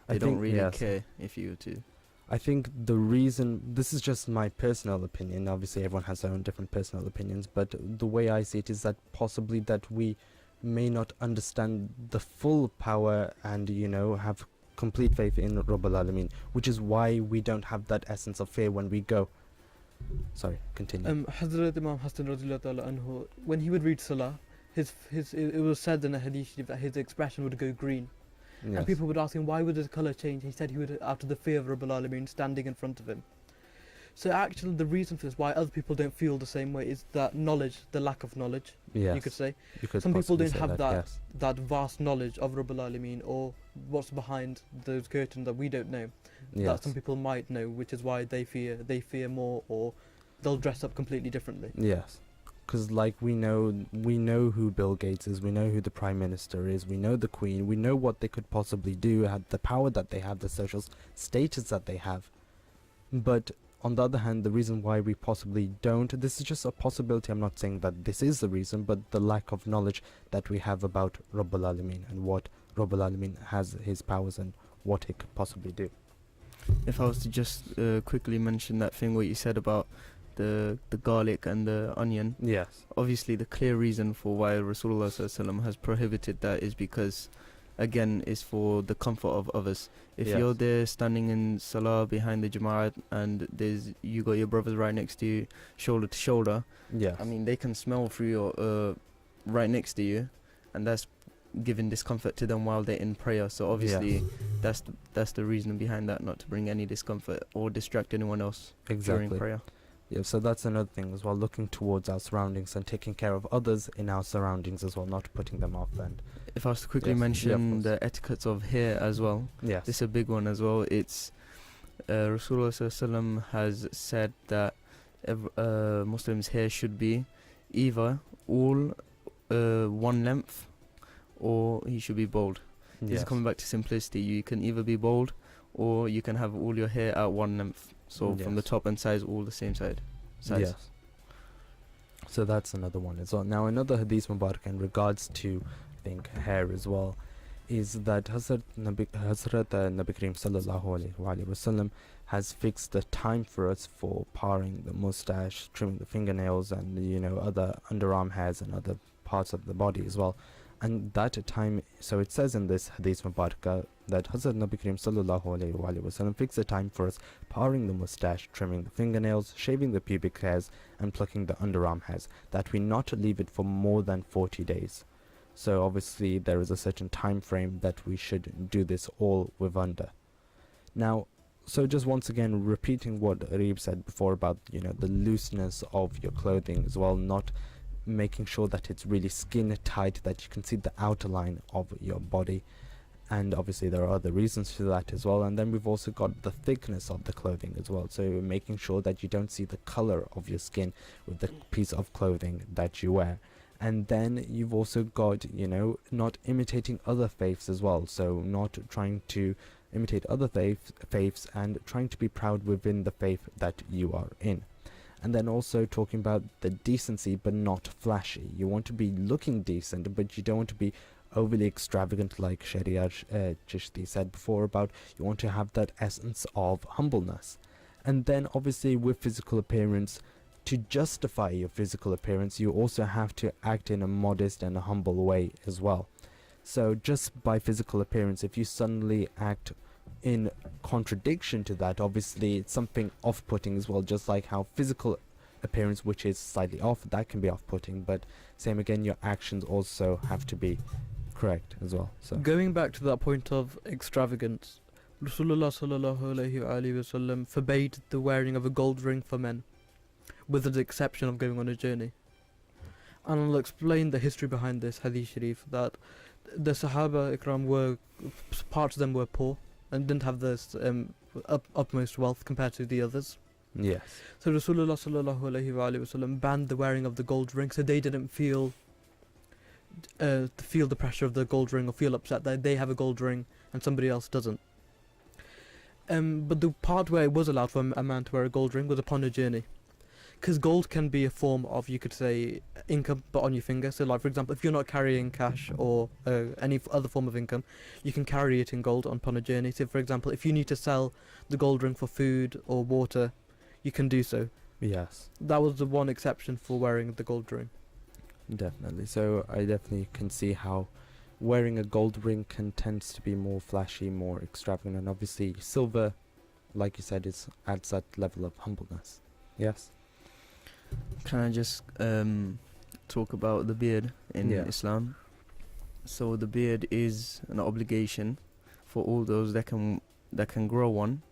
They don't really care if you to. I think the reason, this is just my personal opinion, obviously everyone has their own different personal opinions, but the way I see it is that possibly that we may not understand the full power and, you know, have complete faith in Rabbul Alameen, which is why we don't have that essence of fear when we go. Sorry, continue. Hazrat Imam Hassan radhiyallahu ta'ala anhu, when he would read Salah, it was said in a hadith sharif that his expression would go green. Yes. And people would ask him, why would his colour change? He said he would, out of the fear of Rabbul Alameen standing in front of him. So actually the reason for this, why other people don't feel the same way, is that knowledge, the lack of knowledge, you could say. Some people don't have that vast knowledge of Rabbul Alameen or what's behind those curtains that we don't know. That some people might know, which is why they fear more, or they'll dress up completely differently. Yes. Because like we know who Bill Gates is, we know who the Prime Minister is, we know the Queen, we know what they could possibly do, the power that they have, the social status that they have. But on the other hand, the reason why we possibly don't, this is just a possibility, I'm not saying that this is the reason, but the lack of knowledge that we have about Rabbul Alameen and what Rabbul Alameen has, his powers and what he could possibly do. If I was to just quickly mention that thing what you said about the garlic and the onion. Yes. Obviously the clear reason for why Rasulullah ﷺ has prohibited that is because, again, is for the comfort of others. If you're there standing in Salah behind the Jama'at and you got your brothers right next to you, shoulder to shoulder, I mean they can smell through your right next to you, and that's giving discomfort to them while they're in prayer. So obviously that's the reason behind that, not to bring any discomfort or distract anyone else during prayer. Yeah, so that's another thing as well, looking towards our surroundings and taking care of others in our surroundings as well, not putting them off. And if I was to quickly mention the etiquettes of hair as well, this is a big one as well. It's Rasulullah ﷺ has said that Muslims' hair should be either all one length or he should be bald. This is coming back to simplicity. You can either be bald or you can have all your hair at one length. So from the top and sides, all the same size. Yes. So that's another one as well. Now another hadith mubarak in regards to, I think, hair as well, is that Hazrat Nabi Kareem sallallahu alaihi wasallam has fixed the time for us for paring the mustache, trimming the fingernails, and, you know, other underarm hairs and other parts of the body as well. And that time, so it says in this hadith mubarak, that Hazrat Nabi Karim sallallahu alaihi wasallam fixed a time for us parting the mustache, trimming the fingernails, shaving the pubic hairs, and plucking the underarm hairs, that we not leave it for more than 40 days. So obviously there is a certain time frame that we should do this all with under. Now, so just once again repeating what Reeb said before about, you know, the looseness of your clothing as well, not making sure that it's really skin tight, that you can see the outer line of your body. And obviously there are other reasons for that as well. And then we've also got the thickness of the clothing as well, so making sure that you don't see the color of your skin with the piece of clothing that you wear. And then you've also got, you know, not imitating other faiths as well, so not trying to imitate other faiths and trying to be proud within the faith that you are in. And then also talking about the decency but not flashy. You want to be looking decent, but you don't want to be overly extravagant, like Sharia Chishti said before about you want to have that essence of humbleness. And then obviously with physical appearance, to justify your physical appearance, you also have to act in a modest and a humble way as well. So just by physical appearance, if you suddenly act in contradiction to that, obviously it's something off-putting as well, just like how physical appearance, which is slightly off, that can be off-putting, but same again, your actions also have to be correct as well. So going back to that point of extravagance, Rasulullah sallallahu alaihi wasallam forbade the wearing of a gold ring for men, with the exception of going on a journey. And I'll explain the history behind this hadith sharif, that the Sahaba Ikram were, parts of them were poor and didn't have this utmost wealth compared to the others. Yes. So Rasulullah sallallahu alaihi wasallam banned the wearing of the gold ring, so they didn't feel the pressure of the gold ring or feel upset that they have a gold ring and somebody else doesn't. But the part where it was allowed for a man to wear a gold ring was upon a journey, because gold can be a form of, you could say, income but on your finger. So like for example, if you're not carrying cash or any other form of income, you can carry it in gold upon a journey. So for example, if you need to sell the gold ring for food or water, you can do so. Yes. That was the one exception for wearing the gold ring. Definitely. So I definitely can see how wearing a gold ring tends to be more flashy, more extravagant, and obviously silver, like you said, adds that level of humbleness. Yes. Can I just talk about the beard in Islam? So the beard is an obligation for all those that can grow one.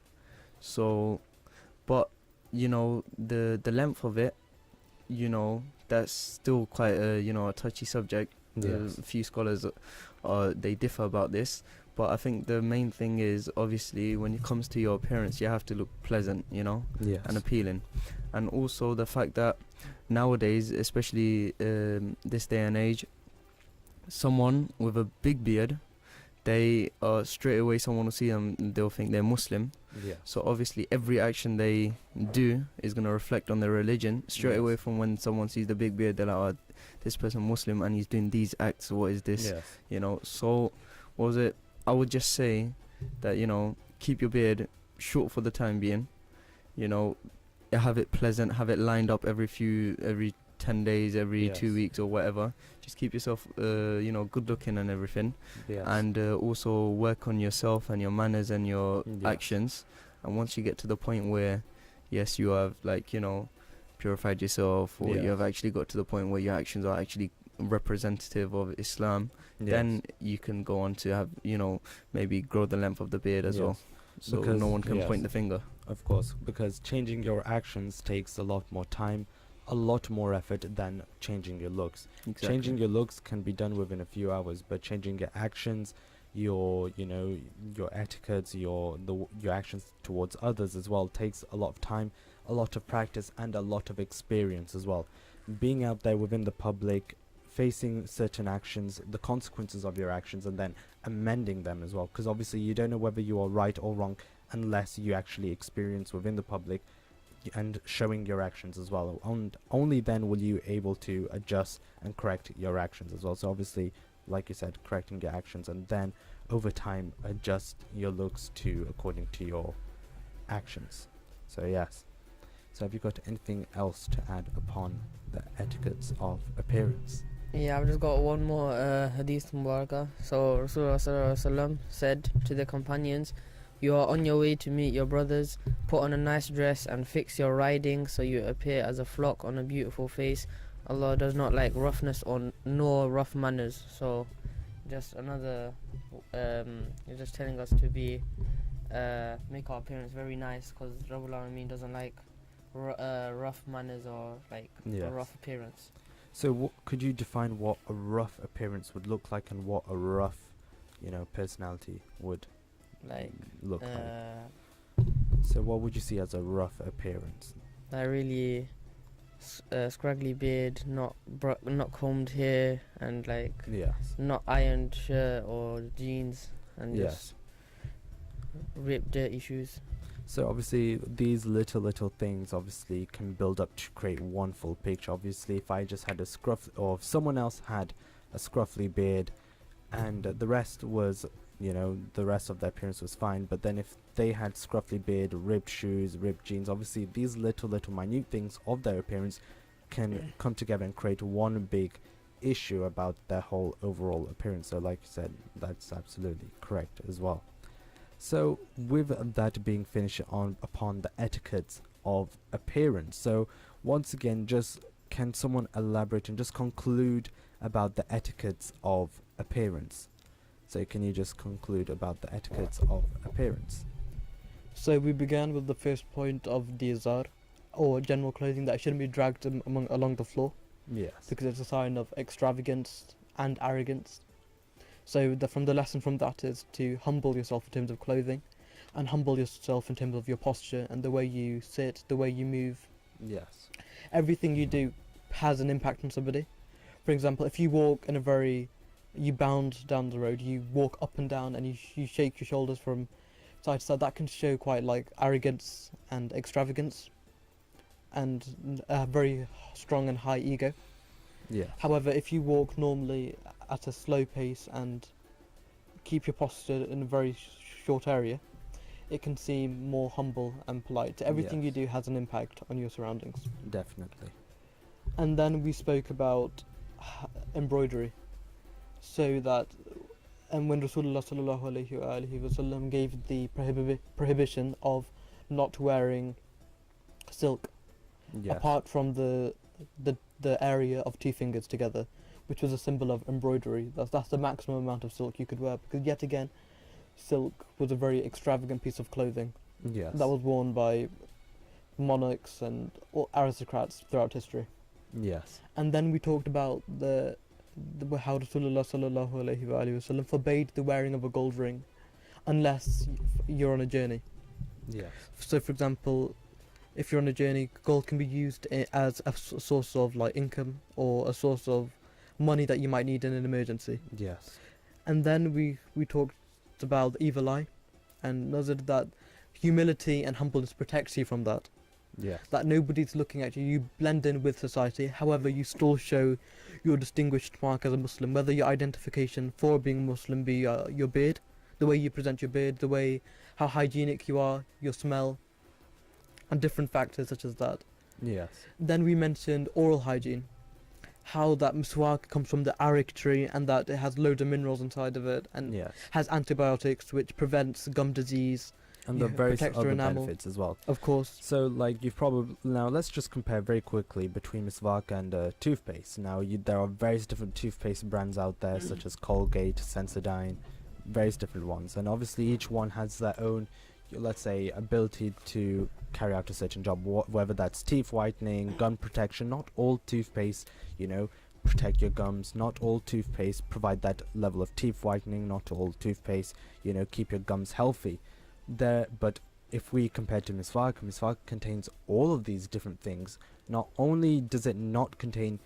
So, but you know, the length of it, you know, that's still quite a touchy subject. Yes. A few scholars they differ about this, but I think the main thing is obviously when it comes to your appearance, you have to look pleasant, you know, yes, and appealing. And also the fact that nowadays, especially this day and age, someone with a big beard, they straight away someone will see them, they'll think they're Muslim. Yeah. So obviously every action they do is going to reflect on their religion straight away. From when someone sees the big beard, they're like, oh, this person Muslim and he's doing these acts, what is this? Yes. You know, so I would just say that, you know, keep your beard short for the time being, you know, have it pleasant, have it lined up every 10 days, every 2 weeks or whatever. Just keep yourself, you know, good looking and everything. Yes. And also work on yourself and your manners and your actions. And once you get to the point where, yes, you have, like, you know, purified yourself, or you have actually got to the point where your actions are actually representative of Islam, then you can go on to have, you know, maybe grow the length of the beard as well. So because no one can point the finger. Of course, because changing your actions takes a lot more time, a lot more effort than changing your looks. Exactly. Changing your looks can be done within a few hours, but changing your actions, your etiquettes, your actions towards others as well takes a lot of time, a lot of practice, and a lot of experience as well. Being out there within the public, facing certain actions, the consequences of your actions, and then amending them as well, because obviously you don't know whether you are right or wrong unless you actually experience within the public and showing your actions as well. And only then will you able to adjust and correct your actions as well. So obviously, like you said, correcting your actions, and then over time adjust your looks to according to your actions. So yes. So have you got anything else to add upon the etiquettes of appearance? Yeah, I've just got one more hadith mubarakah. So Rasulullah sallallahu alaihi wasallam said to the companions, "You are on your way to meet your brothers. Put on a nice dress and fix your riding so you appear as a flock on a beautiful face. Allah does not like roughness or nor rough manners." So, just another, you're just telling us to be make our appearance very nice, because Rabbul Alameen doesn't like rough manners or like a rough appearance. So could you define what a rough appearance would look like and what a rough, personality would look like? So what would you see as a rough appearance? Like really scraggly beard, not combed hair, and like not ironed shirt or jeans, and just ripped dirty shoes. So obviously these little things obviously can build up to create one full picture. Obviously if I just had a scruff, or if someone else had a scruffy beard and the rest was, the rest of their appearance was fine, but then if they had scruffy beard, ripped shoes, ripped jeans, obviously these little minute things of their appearance can come together and create one big issue about their whole overall appearance. So like you said, that's absolutely correct as well. So with that being finished upon the etiquettes of appearance, so once again, just can someone elaborate and just conclude about the etiquettes of appearance? So can you just conclude about the etiquettes of appearance? So we began with the first point of the izar, or general clothing that shouldn't be dragged along the floor. Yes. Because it's a sign of extravagance and arrogance. So from the lesson from that is to humble yourself in terms of clothing, and humble yourself in terms of your posture and the way you sit, the way you move. Yes. Everything you do has an impact on somebody. For example, if you walk you bound down the road, you walk up and down and you shake your shoulders from side to side, that can show quite like arrogance and extravagance and a very strong and high ego. Yeah. However, if you walk normally at a slow pace and keep your posture in a very short area, it can seem more humble and polite. Everything you do has an impact on your surroundings. Definitely. And then we spoke about embroidery. So that, and when Rasulullah sallallahu alaihi wasallam gave the prohibition of not wearing silk, apart from the area of 2 fingers together, which was a symbol of embroidery. That's the maximum amount of silk you could wear, because yet again, silk was a very extravagant piece of clothing. Yes. That was worn by monarchs and aristocrats throughout history. Yes. And then we talked about how Rasulullah sallallahu alaihi wasallam forbade the wearing of a gold ring unless you're on a journey. Yes. So for example, if you're on a journey, gold can be used as a source of like income or a source of money that you might need in an emergency. Yes. And then we talked about the evil eye, and noted that humility and humbleness protects you from that. Yeah. That nobody's looking at you. You blend in with society. However, you still show your distinguished mark as a Muslim. Whether your identification for being Muslim be your beard, the way you present your beard, how hygienic you are, your smell, and different factors such as that. Yes. Then we mentioned oral hygiene. How that miswak comes from the arak tree, and that it has loads of minerals inside of it, and has antibiotics which prevents gum disease. And the various other benefits as well. Of course. So, like, you've probably... Now, let's just compare very quickly between miswak and toothpaste. Now, there are various different toothpaste brands out there, such as Colgate, Sensodyne, various different ones. And obviously, each one has their own, let's say, ability to carry out a certain job, whether that's teeth whitening, gum protection. Not all toothpaste, protect your gums. Not all toothpaste provide that level of teeth whitening. Not all toothpaste, keep your gums healthy. But if we compare to miswak contains all of these different things. Not only does it not contain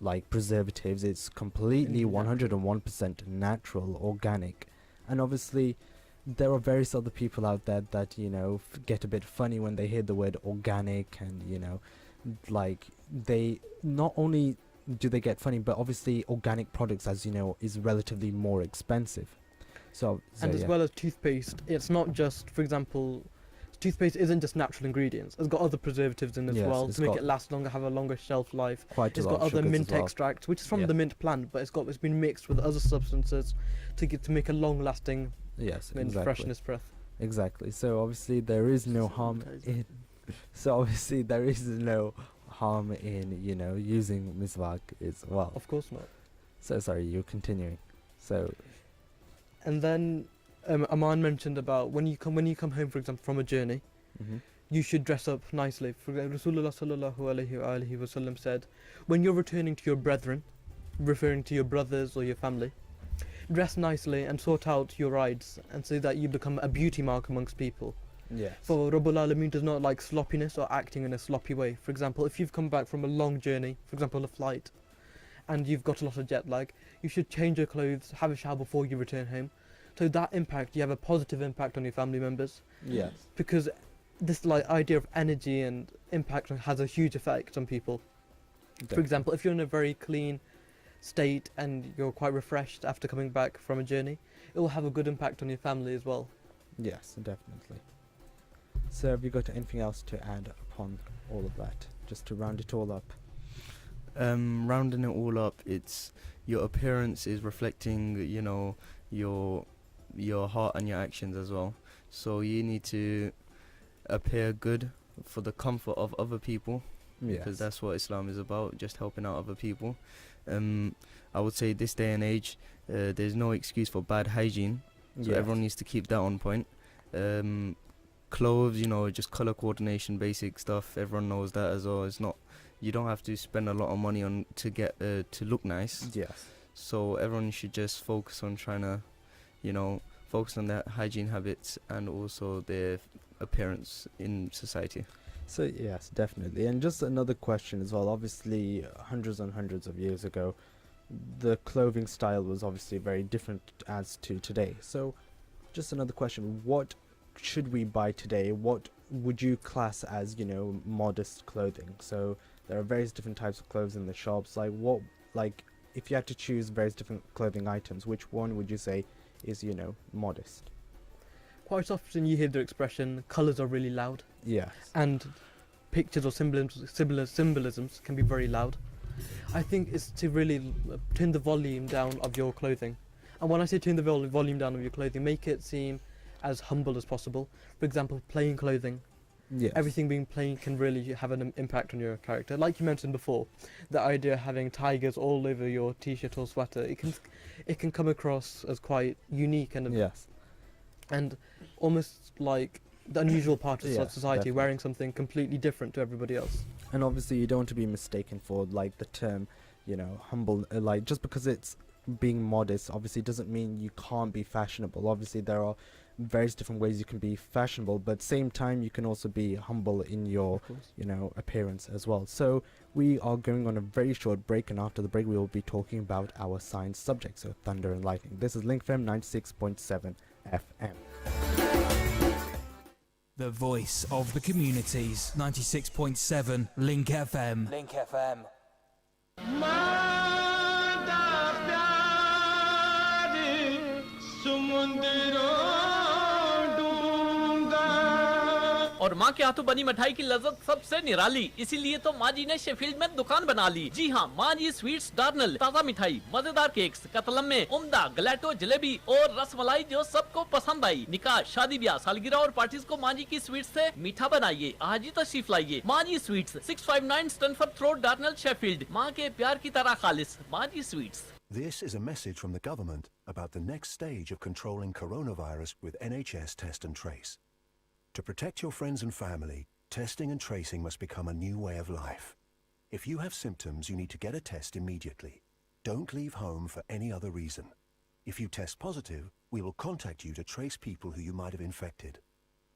like preservatives, it's completely 101% natural, organic. And obviously there are various other people out there that get a bit funny when they hear the word organic, and like they not only do they get funny, but obviously organic products, as is relatively more expensive. So and as well as toothpaste, it's not just, for example, toothpaste isn't just natural ingredients. It's got other preservatives in as Yes, well it's to make got it last longer, have a longer shelf life. quite a It's lot got of other sugars mint as well. extracts, which is from Yeah. the mint plant, but it's been mixed with other substances to make a long-lasting Yes, mint exactly. freshness breath. Exactly. So obviously there is no harm in. So obviously there is no harm in using miswak as well. Of course not. So sorry, you're continuing. So And then Aman mentioned about when you come home, for example, from a journey, Mhm. you should dress up nicely. For example, Rasulullah sallallahu alaihi wasallam said, when you're returning to your brethren, referring to your brothers or your family, dress nicely and sort out your rides, and so that you become a beauty mark amongst people. Yes. For Rabbul Alameen does not like sloppiness or acting in a sloppy way. For example, if you've come back from a long journey, for example a flight, and you've got a lot of jet lag, you should change your clothes, have a shower before you return home. So that impact, you have a positive impact on your family members. Yes. Because this idea of energy and impact has a huge effect on people. For Definitely. example, if you're in a very clean state and you're quite refreshed after coming back from a journey, it will have a good impact on your family as well. Yes, definitely. So have you got anything else to add upon all of that, just to round it all up? Rounding it all up, it's your appearance is reflecting, your heart and your actions as well. So you need to appear good for the comfort of other people, because Yes. that's what Islam is about, just helping out other people. I would say this day and age, there's no excuse for bad hygiene, so Yes. everyone needs to keep that on point. Clothes, just color coordination, basic stuff. Everyone knows that as well. It's not, you don't have to spend a lot of money on to get to look nice. Yes. So everyone should just focus on trying to, focus on their hygiene habits and also their appearance in society. So yes, definitely. And just another question as well. Obviously, hundreds and hundreds of years ago, the clothing style was obviously very different as to today. So, just another question: what should we buy today? What would you class as, modest clothing? So there are various different types of clothes in the shops. If you had to choose various different clothing items, which one would you say is, modest? Quite often you hear the expression, colours are really loud. Yes. And pictures or symbolisms can be very loud. I think it's to really turn the volume down of your clothing. And when I say turn the volume down of your clothing, make it seem as humble as possible. For example, plain clothing. Yes. Everything being plain can really have an impact on your character. Like you mentioned before, the idea of having tigers all over your t-shirt or sweater, it can come across as quite unique and yes. And almost like the unusual part of Yeah, society, definitely. wearing something completely different to everybody else. And obviously you don't want to be mistaken for the term, humble. Just because it's being modest, obviously doesn't mean you can't be fashionable. Obviously there are various different ways you can be fashionable, but same time you can also be humble in your, appearance as well. So we are going on a very short break, and after the break we will be talking about our science subject, so thunder and lightning. This is Link FM 96.7 FM. The voice of the communities. 96.7 Link FM. Link FM. और माँ के हाथों बनी मिठाई की लज्जत सबसे निराली, इसीलिए तो माँ जी ने शेफील्ड में दुकान बना ली। जी हाँ, माँ जी स्वीट्स डार्नल, ताज़ा मिठाई, मजेदार केक्स, कतलम में उम्दा गलेटो, जलेबी और रसमलाई जो सबको पसंद आई। निकाह, शादी ब्याह, सालगिरह और पार्टीज को माँ जी की स्वीट्स से मीठा बनाइए। आज ही तशरीफ लाइए। माँ जी स्वीट्स, 659 स्टैनफोर्ड रोड, डार्नल, शेफील्ड। माँ के प्यार की तरह खालिस, माँ जी sweets. This is a message from the government about the next stage of controlling coronavirus with NHS Test and Trace. To protect your friends and family, testing and tracing must become a new way of life. If you have symptoms, you need to get a test immediately. Don't leave home for any other reason. If you test positive, we will contact you to trace people who you might have infected.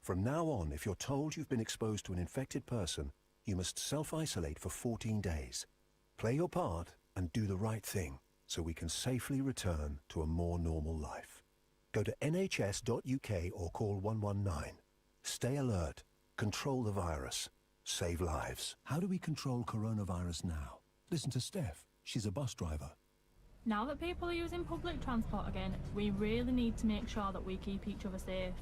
From now on, if you're told you've been exposed to an infected person, you must self-isolate for 14 days. Play your part and do the right thing, so we can safely return to a more normal life. Go to nhs.uk or call 119. Stay alert. Control the virus. Save lives. How do we control coronavirus now? Listen to Steph. She's a bus driver. Now that people are using public transport again, we really need to make sure that we keep each other safe.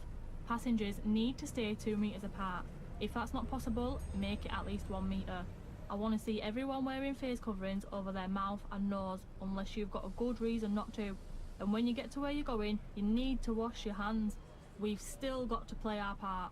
Passengers need to stay 2 metres apart. If that's not possible, make it at least 1 metre. I want to see everyone wearing face coverings over their mouth and nose unless you've got a good reason not to. And when you get to where you're going, you need to wash your hands. We've still got to play our part.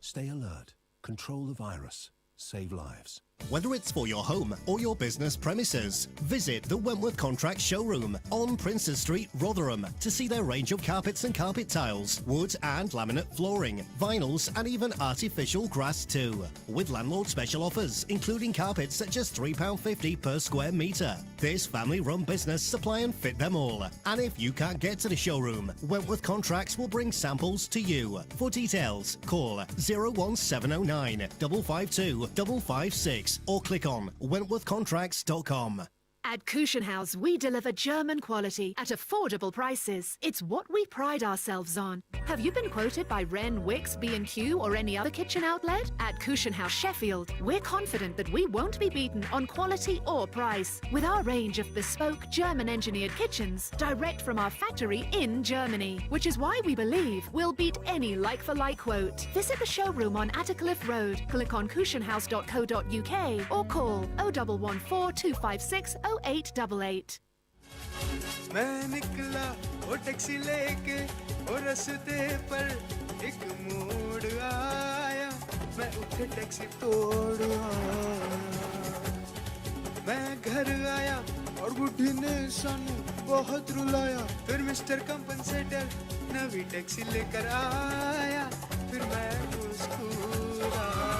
Stay alert. Control the virus. Save lives. Whether it's for your home or your business premises, visit the Wentworth Contracts showroom on Princes Street, Rotherham, to see their range of carpets and carpet tiles, wood and laminate flooring, vinyls and even artificial grass too. With landlord special offers, including carpets at just £3.50 per square metre. This family-run business supply and fit them all. And if you can't get to the showroom, Wentworth Contracts will bring samples to you. For details, call 01709 552 556 or click on wentworthcontracts.com. At Kuchenhaus, we deliver German quality at affordable prices. It's what we pride ourselves on. Have you been quoted by Wren, Wix, B&Q or any other kitchen outlet? At Kuchenhaus Sheffield, we're confident that we won't be beaten on quality or price. With our range of bespoke German-engineered kitchens, direct from our factory in Germany, which is why we believe we'll beat any like-for-like quote. Visit the showroom on Attercliffe Road, click on kuchenhaus.co.uk or call 0114 256 0888. मैं निकला वो taxi लेके और रास्ते पर एक मोड़ आया मैं उठे टैक्सी तोड़ आया मैं घर आया और बुढ़ी ने सानू बहुत रुलाया फिर मिस्टर कंपनसेटर नवी टैक्सी लेकर आया फिर मैं मुस्कुराया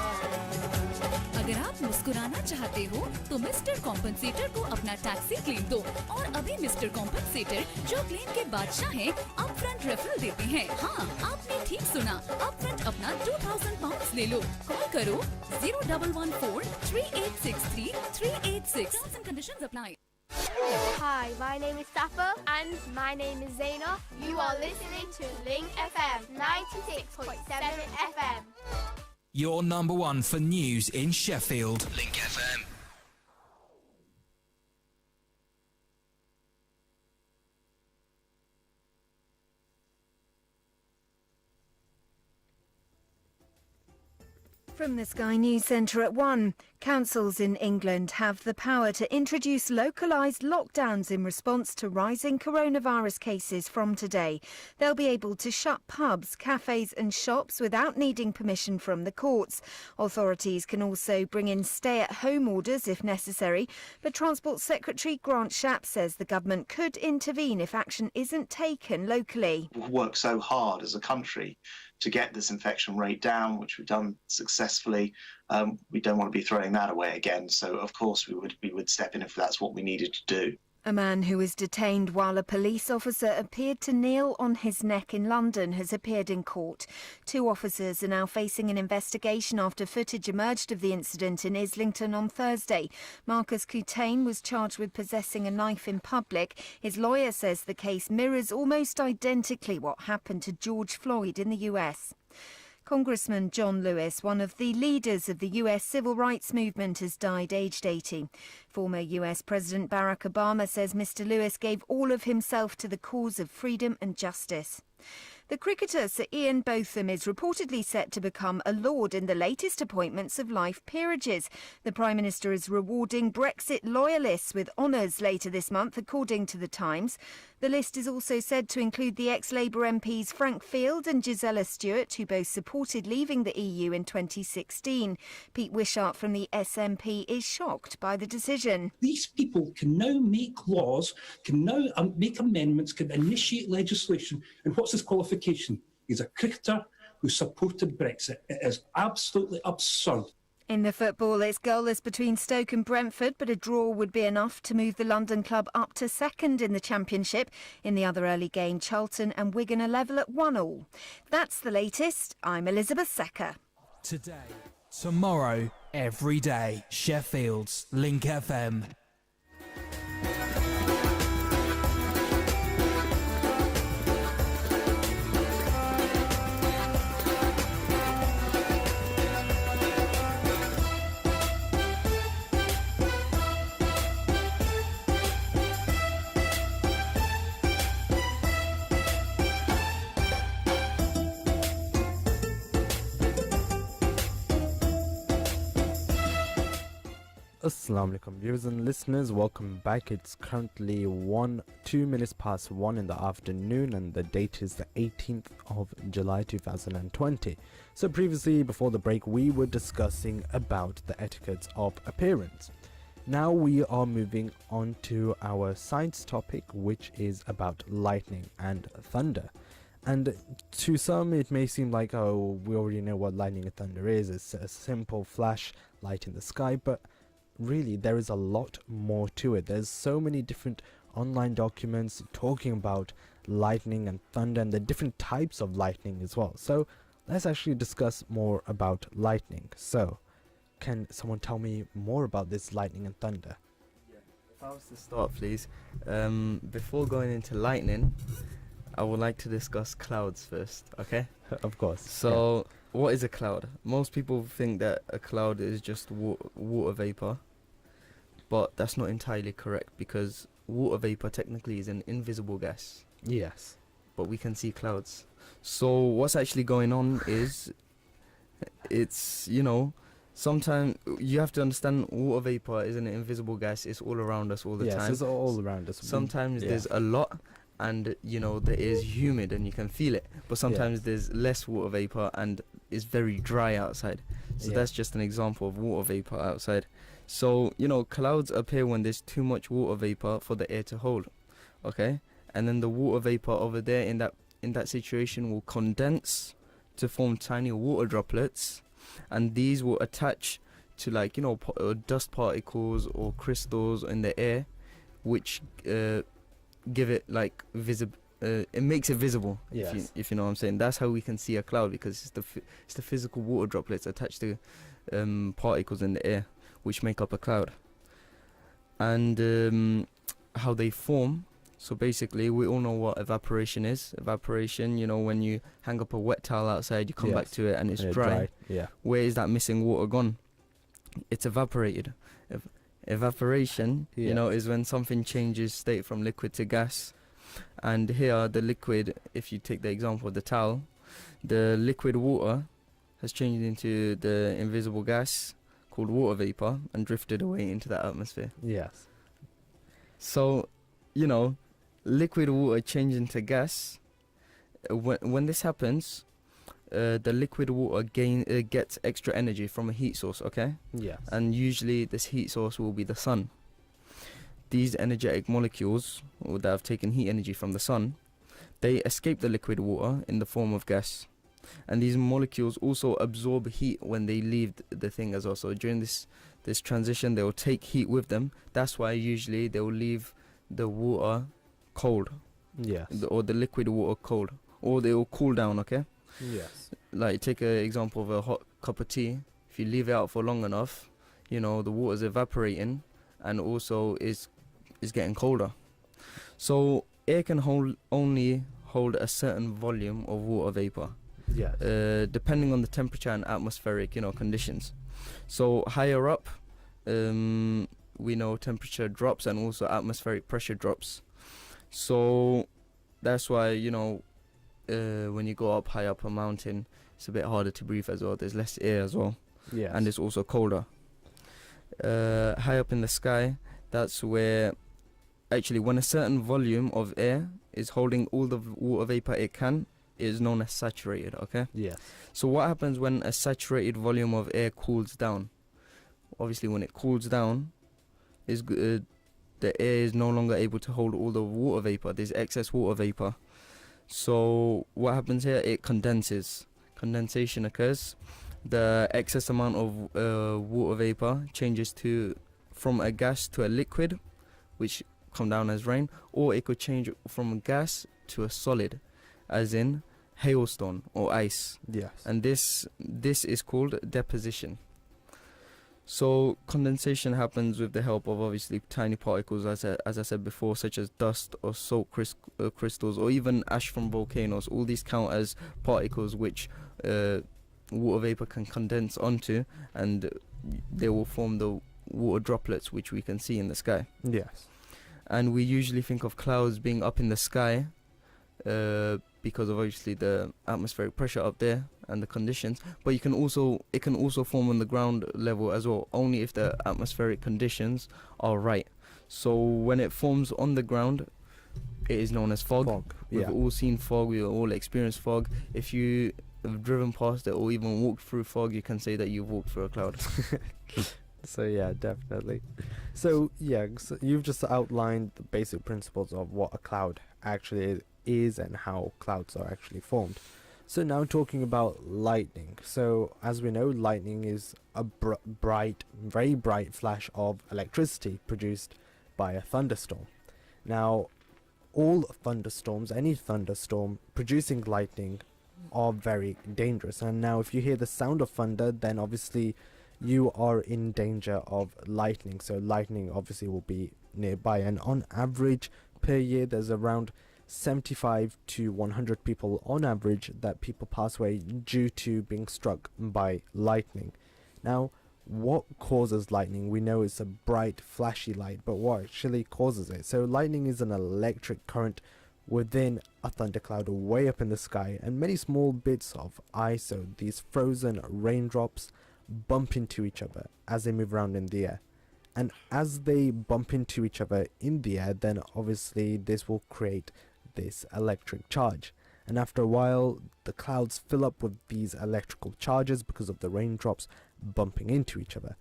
अगर आप मुस्कुराना चाहते हो तो मिस्टर कॉम्पनसेटर को अपना टैक्सी क्लेम दो और अभी मिस्टर कॉम्पनसेटर जो क्लेम के बादशाह हैं अपफ्रंट रेफरल देते हैं। हाँ, आपने ठीक सुना, अपफ्रंट अपना £2,000 ले लो। कॉल करो 0114-3863-386। Terms and conditions apply. Hi, my name is Safa and my name is Zaina. You are listening to Link FM 96.7 FM. Your number one for news in Sheffield. Link FM. From the Sky News Centre at 1, councils in England have the power to introduce localised lockdowns in response to rising coronavirus cases from today. They'll be able to shut pubs, cafes and shops without needing permission from the courts. Authorities can also bring in stay-at-home orders if necessary, but Transport Secretary Grant Shapps says the government could intervene if action isn't taken locally. We've worked so hard as a country to get this infection rate down, which we've done successfully. We don't want to be throwing that away again. So, of course, we would step in if that's what we needed to do. A man who was detained while a police officer appeared to kneel on his neck in London has appeared in court. 2 officers are now facing an investigation after footage emerged of the incident in Islington on Thursday. Marcus Coutain was charged with possessing a knife in public. His lawyer says the case mirrors almost identically what happened to George Floyd in the US. Congressman John Lewis, one of the leaders of the US civil rights movement, has died aged 80. Former US President Barack Obama says Mr. Lewis gave all of himself to the cause of freedom and justice. The cricketer Sir Ian Botham is reportedly set to become a Lord in the latest appointments of life peerages. The Prime Minister is rewarding Brexit loyalists with honours later this month, according to The Times. The list is also said to include the ex-Labour MPs Frank Field and Gisela Stewart, who both supported leaving the EU in 2016. Pete Wishart from the SNP is shocked by the decision. These people can now make laws, can now make amendments, can initiate legislation. And what's his qualification? He's a cricketer who supported Brexit. It is absolutely absurd. In the football, it's goalless between Stoke and Brentford, but a draw would be enough to move the London club up to second in the Championship. In the other early game, Charlton and Wigan are level at 1-1. That's the latest. I'm Elizabeth Secker. Today, tomorrow, every day. Sheffield's Link FM. Assalamu alaikum viewers and listeners, welcome back. It's currently 2 minutes past 1 in the afternoon and the date is the 18th of July 2020. So previously, before the break, we were discussing about the etiquettes of appearance. Now we are moving on to our science topic, which is about lightning and thunder. And to some it may seem like, oh, we already know what lightning and thunder is. It's a simple flash light in the sky, but really there is a lot more to it. There's so many different online documents talking about lightning and thunder and the different types of lightning as well. So let's actually discuss more about lightning. So can someone tell me more about this lightning and thunder? If I was to start, please, before going into lightning, I would like to discuss clouds first, okay? Of course. So, what is a cloud? Most people think that a cloud is just water vapor, but that's not entirely correct, because water vapor technically is an invisible gas. Yes. But we can see clouds. So, what's actually going on is, it's, sometimes you have to understand water vapor is an invisible gas. It's all around us all the time. Yes, it's all around us. Sometimes there's a lot, and there is humid and you can feel it, but sometimes there's less water vapor and it's very dry outside. So that's just an example of water vapor outside. So clouds appear when there's too much water vapor for the air to hold, okay? And then the water vapor over there in that situation will condense to form tiny water droplets, and these will attach to dust particles or crystals in the air, which give it it makes it visible. Yes. If you know what I'm saying. That's how we can see a cloud, because it's the physical water droplets attached to particles in the air which make up a cloud. And how they form. So basically, we all know what evaporation is. Evaporation, when you hang up a wet towel outside, you come back to it and it's dry. Yeah. Where is that missing water gone? It's evaporated. Evaporation, is when something changes state from liquid to gas. And here, the liquid, if you take the example of the towel, the liquid water has changed into the invisible gas called water vapor and drifted away into the atmosphere. Yes. So, liquid water changing to gas. When this happens, the liquid water gets extra energy from a heat source, okay? Yes. And usually this heat source will be the sun. These energetic molecules that have taken heat energy from the sun, they escape the liquid water in the form of gas. And these molecules also absorb heat when they leave the thing as well. So during this transition, they will take heat with them. That's why usually they will leave the water cold. Yes. Or the liquid water cold. Or they will cool down, okay? Yes. Like, take an example of a hot cup of tea. If you leave it out for long enough, the water's evaporating and also is getting colder. So air can only hold a certain volume of water vapor. Yes. Depending on the temperature and atmospheric, conditions. So higher up, we know temperature drops and also atmospheric pressure drops. So that's why, when you go up high up a mountain, it's a bit harder to breathe as well. There's less air as well. Yes. And it's also colder. High up in the sky, that's where actually when a certain volume of air is holding all the water vapor it can, it is known as saturated, okay? Yes. So what happens when a saturated volume of air cools down? Obviously when it cools down, the air is no longer able to hold all the water vapor. There's excess water vapor. So what happens here? It condenses. Condensation occurs. The excess amount of water vapor changes from a gas to a liquid, which come down as rain, or it could change from a gas to a solid, as in hailstone or ice. Yes. And this is called deposition. So condensation happens with the help of obviously tiny particles, as I said before, such as dust or salt crystals, or even ash from volcanoes. All these count as particles which water vapor can condense onto, and they will form the water droplets which we can see in the sky. Yes. And we usually think of clouds being up in the sky because of obviously the atmospheric pressure up there and the conditions. But it can also form on the ground level as well, only if the atmospheric conditions are right. So when it forms on the ground, it is known as fog. We've all seen fog, we've all experienced fog. If you have driven past it or even walked through fog, you can say that you've walked through a cloud. So yeah, definitely. So yeah, so you've just outlined the basic principles of what a cloud actually is and how clouds are actually formed. So now talking about lightning. So as we know, lightning is a very bright flash of electricity produced by a thunderstorm. Now, all thunderstorms, any thunderstorm producing lightning, are very dangerous. And now if you hear the sound of thunder, then obviously you are in danger of lightning. So lightning obviously will be nearby, and on average per year there's around 75 to 100 people on average that people pass away due to being struck by lightning. Now, what causes lightning? We know it's a bright flashy light, but what actually causes it? So lightning is an electric current within a thundercloud way up in the sky, and many small bits of ice, so these frozen raindrops, bump into each other as they move around in the air. And as they bump into each other in the air, then obviously this will create this electric charge. And after a while, the clouds fill up with these electrical charges because of the raindrops bumping into each other.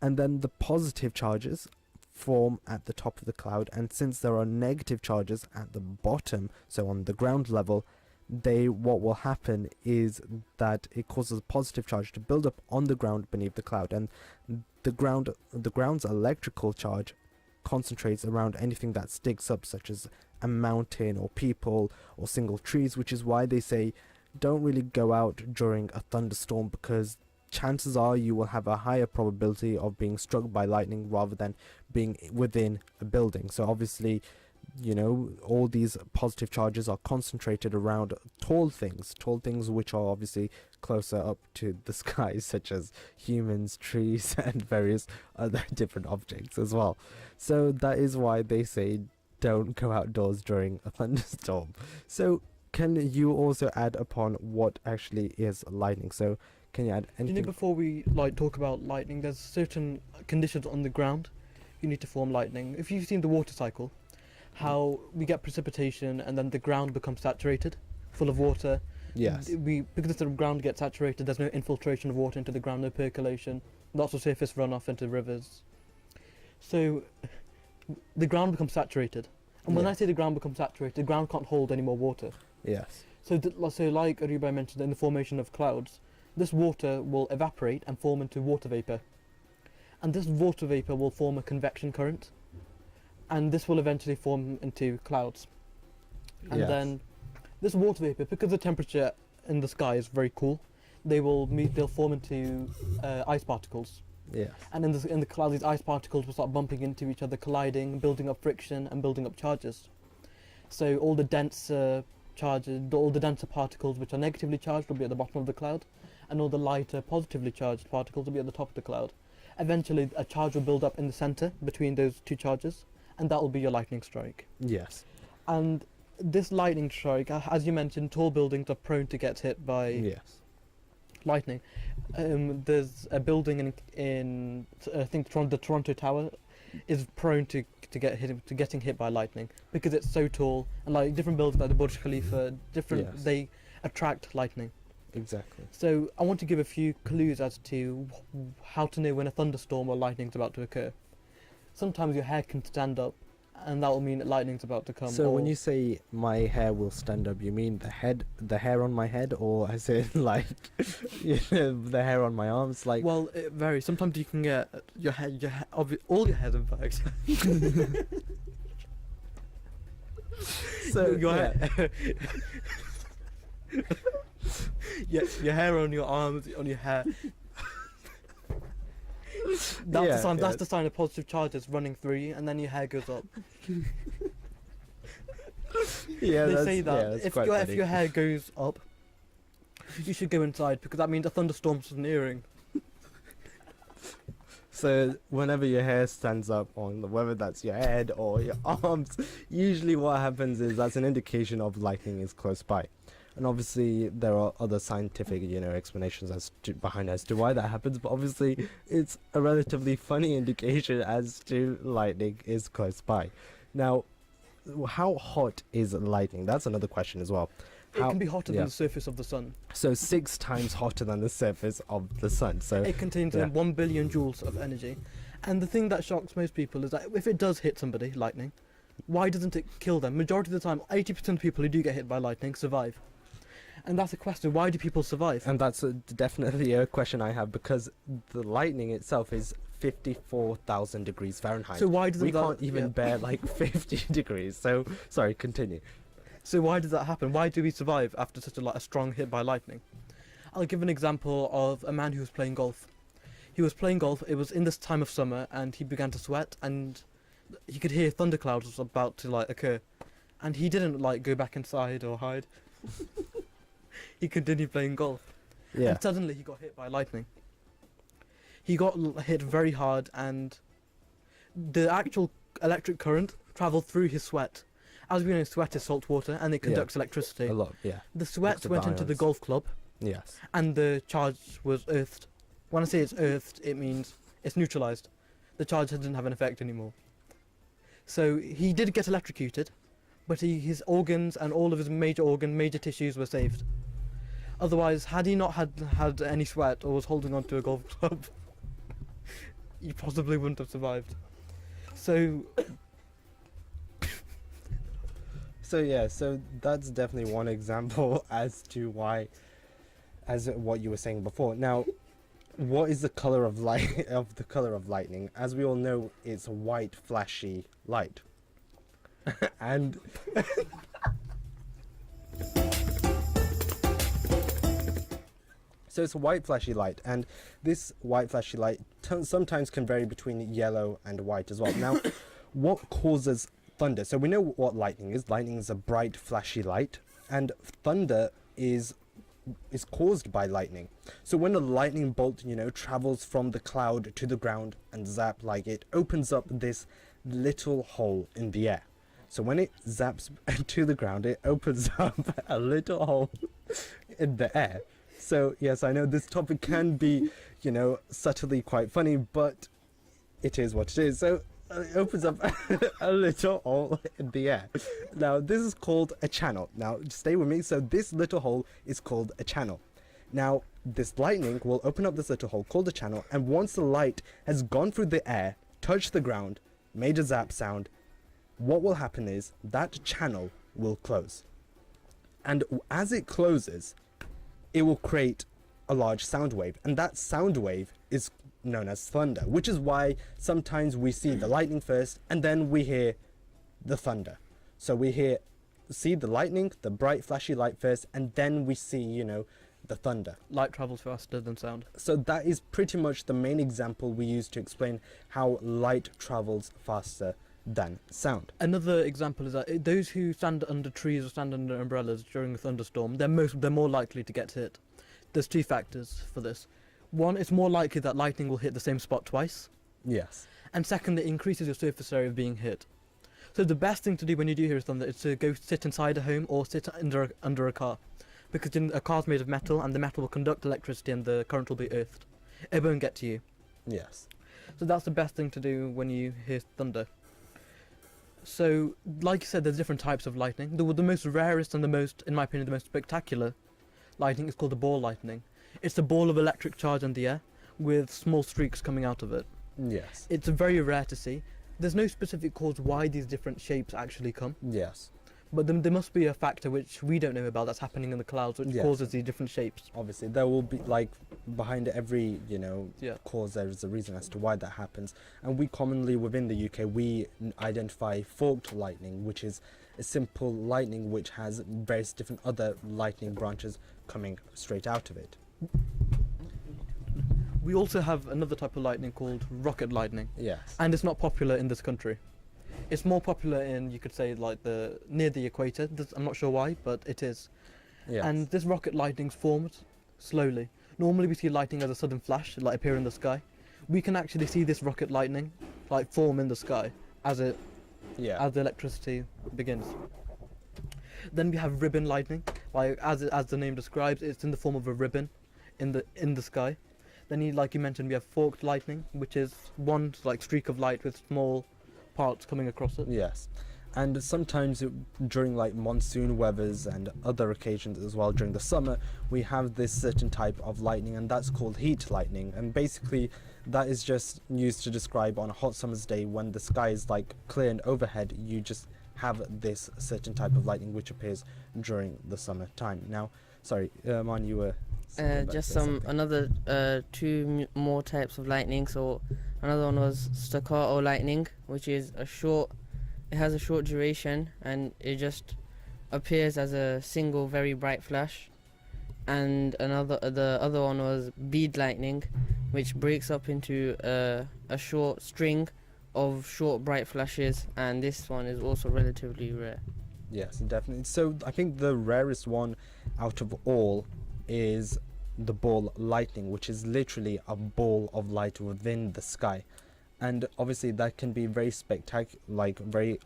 And then the positive charges form at the top of the cloud, and since there are negative charges at the bottom, so on the ground level, what will happen is that it causes a positive charge to build up on the ground beneath the cloud, and the ground's electrical charge concentrates around anything that sticks up, such as a mountain or people or single trees, which is why they say don't really go out during a thunderstorm, because chances are you will have a higher probability of being struck by lightning rather than being within a building. So obviously, you know, all these positive charges are concentrated around tall things which are obviously closer up to the sky, such as humans, trees, and various other different objects as well. So that is why they say don't go outdoors during a thunderstorm. So can you also add upon what actually is lightning? So can you add anything? You know, before we talk about lightning, there's certain conditions on the ground you need to form lightning. If you've seen the water cycle, how we get precipitation and then the ground becomes saturated, full of water. Yes. Because the ground gets saturated, there's no infiltration of water into the ground, no percolation, lots of surface runoff into rivers. So the ground becomes saturated. And when I say the ground becomes saturated, the ground can't hold any more water. Yes. So like Ariba mentioned, in the formation of clouds, this water will evaporate and form into water vapor. And this water vapor will form a convection current. And this will eventually form into clouds. And then this water vapor, because the temperature in the sky is very cool, they'll form into ice particles. Yes. And in the cloud, these ice particles will start bumping into each other, colliding, building up friction and building up charges. So all the denser particles which are negatively charged will be at the bottom of the cloud, and all the lighter positively charged particles will be at the top of the cloud. Eventually a charge will build up in the center between those two charges, and that will be your lightning strike. Yes. And this lightning strike, as you mentioned, tall buildings are prone to get hit by lightning. There's a building in I think the Toronto Tower is prone to getting hit by lightning because it's so tall, and like different buildings like the Burj Khalifa, they attract lightning. Exactly. So I want to give a few clues as to how to know when a thunderstorm or lightning is about to occur. Sometimes your hair can stand up, and that will mean that lightning's about to come. So when you say my hair will stand up, you mean the hair on my head, or as in like the hair on my arms? Like, well, it varies. Sometimes you can get all your hairs, in fact. So your hair. Your hair on your arms, on your hair. That's the sign of positive charges running through you, and then your hair goes up. They say that if your hair goes up, you should go inside because that means a thunderstorm's nearing. So whenever your hair stands up on, whether that's your head or your arms, usually what happens is that's an indication of lightning is close by. And obviously there are other scientific, explanations behind as to why that happens, but obviously it's a relatively funny indication as to lightning is close by. Now, how hot is lightning? That's another question as well. It can be hotter than the surface of the sun. So 6 times hotter than the surface of the sun. So it contains 1 billion joules of energy. And the thing that shocks most people is that if it does hit somebody, lightning, why doesn't it kill them? Majority of the time, 80% of people who do get hit by lightning survive. And that's a question, why do people survive? And that's definitely a question I have, because the lightning itself is 54,000 degrees Fahrenheit. So why doesn't we can't even bear like 50 degrees? So, sorry, continue. So why does that happen? Why do we survive after such a strong hit by lightning? I'll give an example of a man who was playing golf. He was playing golf, it was in this time of summer, and he began to sweat, and he could hear thunderclouds was about to occur. And he didn't go back inside or hide. He continued playing golf. Yeah. And suddenly he got hit by lightning. He got hit very hard, and the actual electric current travelled through his sweat. As we know, sweat is salt water, and it conducts electricity. A lot, yeah. The sweat Lots of went into the ions. golf club. Yes. And the charge was earthed. When I say it's earthed, it means it's neutralised. The charge didn't have an effect anymore. So he did get electrocuted, but his organs and all of his major tissues were saved. Otherwise, had he not had any sweat or was holding on to a golf club, he possibly wouldn't have survived. So so that's definitely one example as to why, as what you were saying before. Now, what is the color of lightning? As we all know, it's a white, flashy light. And so it's a white flashy light, and this white flashy light sometimes can vary between yellow and white as well. Now, what causes thunder? So we know what lightning is. Lightning is a bright flashy light, and thunder is caused by lightning. So when a lightning bolt, travels from the cloud to the ground and zap, it opens up this little hole in the air. So when it zaps to the ground, it opens up a little hole in the air. So yes, I know this topic can be, subtly quite funny, but it is what it is. So it opens up a little hole in the air. Now, this is called a channel. Now, stay with me. So this little hole is called a channel. Now, this lightning will open up this little hole called a channel, and once the light has gone through the air, touched the ground, made a zap sound, what will happen is that channel will close. And as it closes, it will create a large sound wave, and that sound wave is known as thunder, which is why sometimes we see the lightning first and then we hear the thunder. So we see the lightning, the bright flashy light first, and then we see, the thunder. Light travels faster than sound. So that is pretty much the main example we use to explain how light travels faster than sound. Another example is that those who stand under trees or stand under umbrellas during a thunderstorm, they're more likely to get hit. There's 2 factors for this. One, it's more likely that lightning will hit the same spot twice. Yes. And second, it increases your surface area of being hit. So the best thing to do when you do hear thunder is to go sit inside a home or sit under a car. Because a car's made of metal, and the metal will conduct electricity and the current will be earthed. It won't get to you. Yes. So that's the best thing to do when you hear thunder. So, like you said, there's different types of lightning. The most rarest and in my opinion, the most spectacular lightning is called the ball lightning. It's a ball of electric charge in the air with small streaks coming out of it. Yes. It's very rare to see. There's no specific cause why these different shapes actually come. Yes. But there must be a factor which we don't know about that's happening in the clouds which causes these different shapes. Obviously, there will be, behind every, cause, there is a reason as to why that happens. And we commonly, within the UK, we identify forked lightning, which is a simple lightning which has various different other lightning branches coming straight out of it. We also have another type of lightning called rocket lightning. Yes. And it's not popular in this country. It's more popular in, you could say, near the equator. I'm not sure why, but it is. Yes. And this rocket lightning's formed slowly. Normally we see lightning as a sudden flash, appear in the sky. we can actually see this rocket lightning like form in the sky as the electricity begins. Then we have ribbon lightning, like as the name describes, it's in the form of a ribbon in the sky. Then like you mentioned, we have forked lightning, which is one like streak of light with small parts coming across it. Yes. And sometimes during like monsoon weathers and other occasions as well during the summer, we have this certain type of lightning, and that's called heat lightning. And basically that is just used to describe on a hot summer's day when the sky is like clear and overhead, you just have this certain type of lightning which appears during the summer time. Now, sorry, Man, you were just another two more types of lightning. So another one was staccato lightning, which is it has a short duration and it just appears as a single very bright flash. And the other one was bead lightning, which breaks up into a short string of short bright flashes, and this one is also relatively rare. Yes, definitely. So I think the rarest one out of all is the ball lightning, which is literally a ball of light within the sky. And obviously that can be very very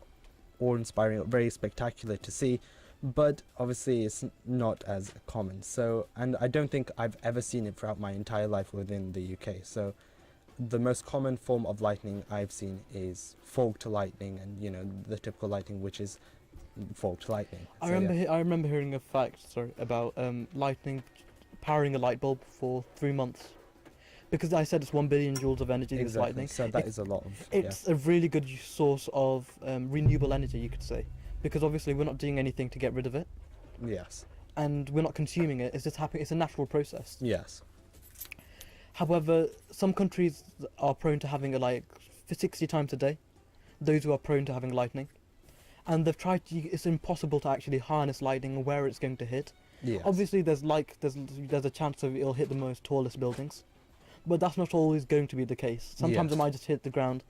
awe-inspiring, very spectacular to see, but obviously it's not as common. So, and I don't think I've ever seen it throughout my entire life within the UK. So the most common form of lightning I've seen is forked lightning, and you know, the typical lightning, which is forked lightning. I remember hearing a fact about lightning powering a light bulb for 3 months. Because I said it's 1 billion joules of energy, this lightning. So that is a lot of... It's a really good source of renewable energy, you could say. Because obviously we're not doing anything to get rid of it. Yes. And we're not consuming it, it's just happening, it's a natural process. Yes. However, some countries are prone to having it like 60 times a day. Those who are prone to having lightning. And they've tried to, it's impossible to actually harness lightning and where it's going to hit. Yes. Obviously there's a chance of it'll hit the most tallest buildings. But that's not always going to be the case. Sometimes it might just hit the ground.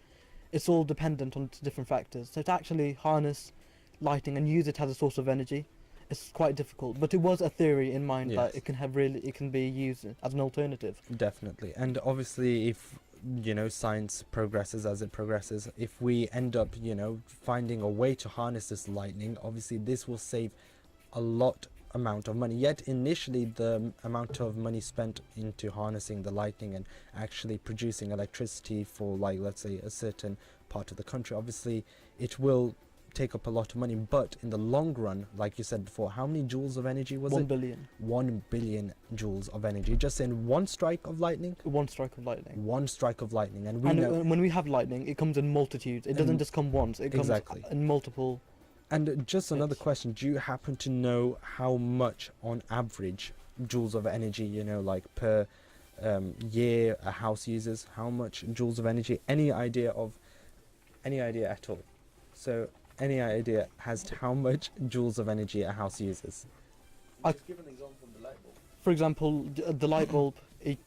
It's all dependent on different factors. So to actually harness lightning and use it as a source of energy, it's quite difficult. But it was a theory in mind that it can be used as an alternative. Definitely. And obviously if, you know, science progresses as it progresses, if we end up, you know, finding a way to harness this lightning, obviously this will save a lot amount of money. Yet initially the amount of money spent into harnessing the lightning and actually producing electricity for, like, let's say a certain part of the country, obviously it will take up a lot of money, but in the long run, like you said before, how many joules of energy was 1 billion. 1 billion joules of energy just in one strike of lightning. One strike of lightning. One strike of lightning. And when we have lightning, it comes in multitudes. It doesn't just come once, it comes in multiple. And just another question, do you happen to know how much on average joules of energy, you know, like per year a house uses? How much joules of energy? Any idea at all? So any idea as to how much joules of energy a house uses? Just give an example of the light bulb. For example, the light bulb, it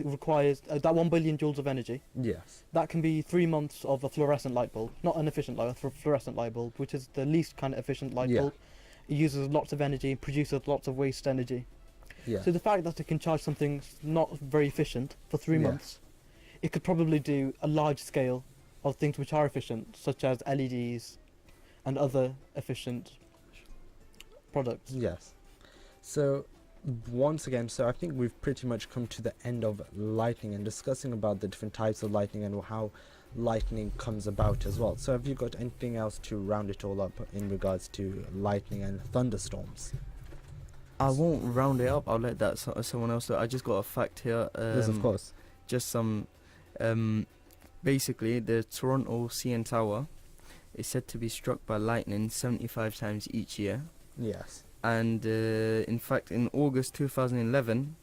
requires that 1 billion joules of energy. Yes. That can be 3 months of a fluorescent light bulb, not an efficient light, a fluorescent light bulb, which is the least kind of efficient light bulb. It uses lots of energy, produces lots of waste energy. Yeah. So the fact that it can charge something not very efficient for 3 months, it could probably do a large scale of things which are efficient, such as LEDs and other efficient products. Yes. So once again, so I think we've pretty much come to the end of lightning and discussing about the different types of lightning and how lightning comes about as well. So have you got anything else to round it all up in regards to lightning and thunderstorms? I won't round it up, I'll let that someone else do. I just got a fact here. Yes, of course. Just some basically the Toronto CN Tower is said to be struck by lightning 75 times each year. Yes. And in fact, in August 2011,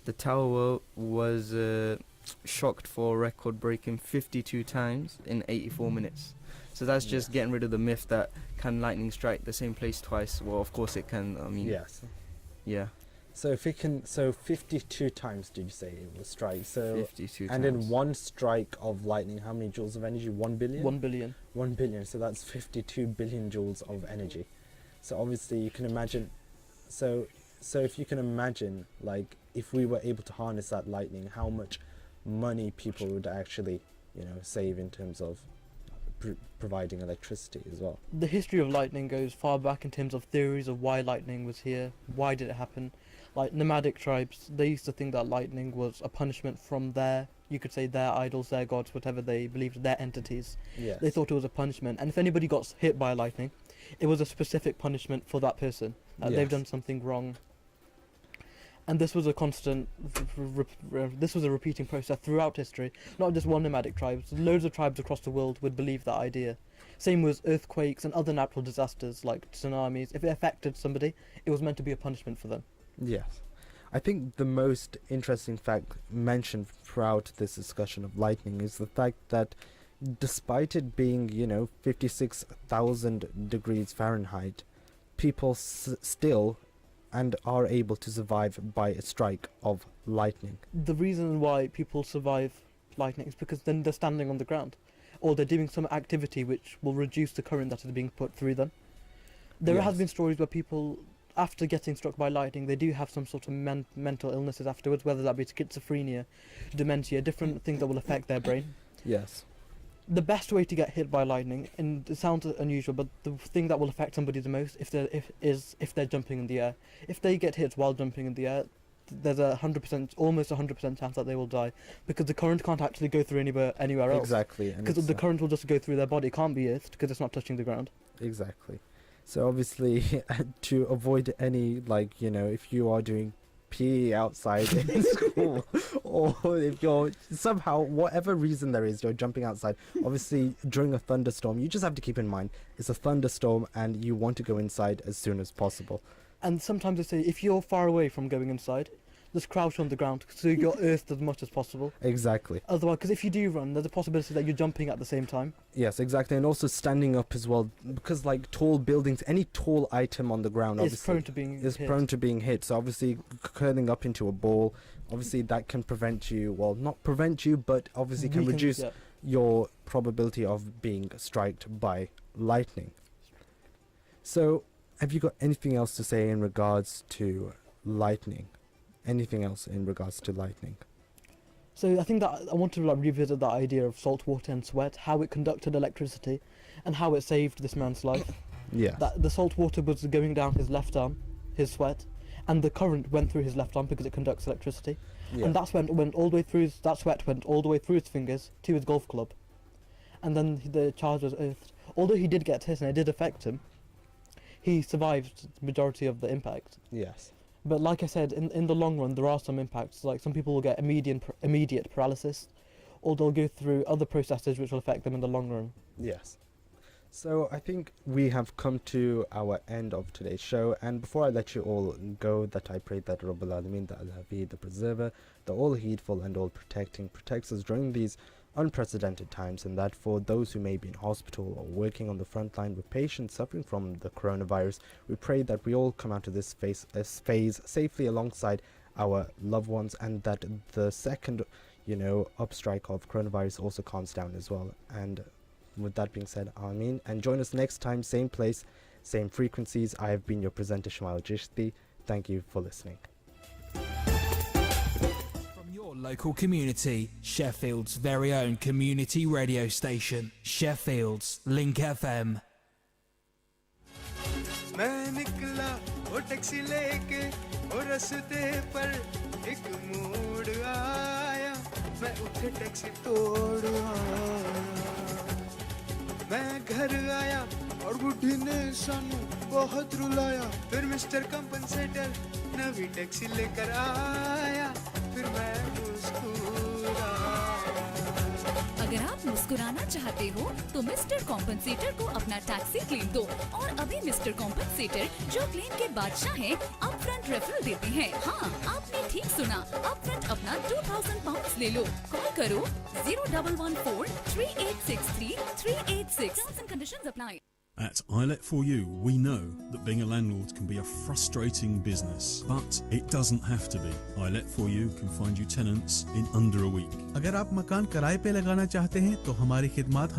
the tower was shocked for a record-breaking 52 times in 84 minutes. So that's just getting rid of the myth that can lightning strike the same place twice. Well, of course it can. I mean, yes. Yeah. So if it can, so 52 times did you say it will strike? So 52 and times. in one strike of lightning, how many joules of energy? 1 billion. 1 billion. 1 billion. So that's 52 billion joules of energy. So obviously you can imagine. So if you can imagine, like, if we were able to harness that lightning, how much money people would actually, save in terms of providing electricity as well. The history of lightning goes far back in terms of theories of why lightning was here, why did it happen. Like nomadic tribes, they used to think that lightning was a punishment from their idols, their gods, whatever they believed, their entities. Yes. They thought it was a punishment, and if anybody got hit by lightning, it was a specific punishment for that person. They've Yes. done something wrong. And this was a constant, this was a repeating process throughout history. Not just one nomadic tribe, loads of tribes across the world would believe that idea. Same with earthquakes and other natural disasters like tsunamis. If it affected somebody, it was meant to be a punishment for them. Yes. I think the most interesting fact mentioned throughout this discussion of lightning is the fact that despite it being, 56,000 degrees Fahrenheit, people still and are able to survive by a strike of lightning. The reason why people survive lightning is because then they're standing on the ground, or they're doing some activity which will reduce the current that is being put through them. There has Yes. been stories where people, after getting struck by lightning, they do have some sort of mental illnesses afterwards, whether that be schizophrenia, dementia, different things that will affect their brain. Yes. The best way to get hit by lightning, and it sounds unusual, but the thing that will affect somebody the most if they're jumping in the air. If they get hit while jumping in the air, there's almost 100% chance that they will die, because the current can't actually go through anywhere else. Exactly. and Because it's, the current will just go through their body. It can't be earthed because it's not touching the ground. Exactly. So obviously, to avoid any, if you are doing PE outside in school, or if you're somehow, whatever reason there is, you're jumping outside, obviously during a thunderstorm, you just have to keep in mind it's a thunderstorm and you want to go inside as soon as possible. And sometimes they say if you're far away from going inside, just crouch on the ground so you get earthed as much as possible. Exactly. Otherwise, because if you do run, there's a possibility that you're jumping at the same time. Yes, exactly. And also standing up as well, because tall buildings, any tall item on the ground Is obviously prone to being is hit. prone to being hit. So obviously curling up into a ball, obviously that can prevent you, well, not prevent you, but obviously can reduce your probability of being striked by lightning. So have you got anything else to say in regards to lightning? Anything else in regards to lightning? So I think that I want to revisit that idea of salt water and sweat, how it conducted electricity, and how it saved this man's life. Yeah. That the salt water was going down his left arm, his sweat, and the current went through his left arm because it conducts electricity, Yeah. and that sweat went all the way through. That sweat went all the way through his fingers to his golf club, and then the charge was earthed. Although he did get hit and it did affect him, he survived the majority of the impact. Yes. But like I said, in the long run, there are some impacts. Like some people will get immediate paralysis, or they'll go through other processes which will affect them in the long run. Yes. So I think we have come to our end of today's show, and before I let you all go, that I pray that Rabbul Alameen, the Al-Hafiz, the Preserver, the All-Heedful and All-Protecting, protects us during these unprecedented times, and that for those who may be in hospital or working on the front line with patients suffering from the coronavirus, we pray that we all come out of this phase safely alongside our loved ones, and that the second, upstrike of coronavirus also calms down as well. And with that being said, Ameen, and join us next time, same place, same frequencies. I have been your presenter, Shmail Jishti. Thank you for listening. Local community, Sheffield's very own community radio station, Sheffield's Link FM. मैं निकला वो taxi लेके और रास्ते पर एक मोड़ आया मैं उठे टैक्सी तोड़ आया मैं घर आया और बुढ़ी ने सानू बहुत रुलाया फिर मिस्टर कंपनसेटर नवी टैक्सी लेकर आया फिर मैं अगर आप मुस्कुराना चाहते हो तो मिस्टर कॉम्पनसेटर को अपना टैक्सी क्लेम दो और अभी मिस्टर कॉम्पनसेटर जो क्लेम के बादशाह हैं अपफ्रंट रेफरल देते हैं। हाँ, आपने ठीक सुना, अपफ्रंट अपना 2000 पाउंड ले लो। कॉल करो 0114 3863 386। Terms and conditions apply. At iLet4U, we know that being a landlord can be a frustrating business, but it doesn't have to be. iLet4U can find you tenants in under a week. अगर आप मकान किराए पे लगाना चाहते हैं तो हमारी खिदमत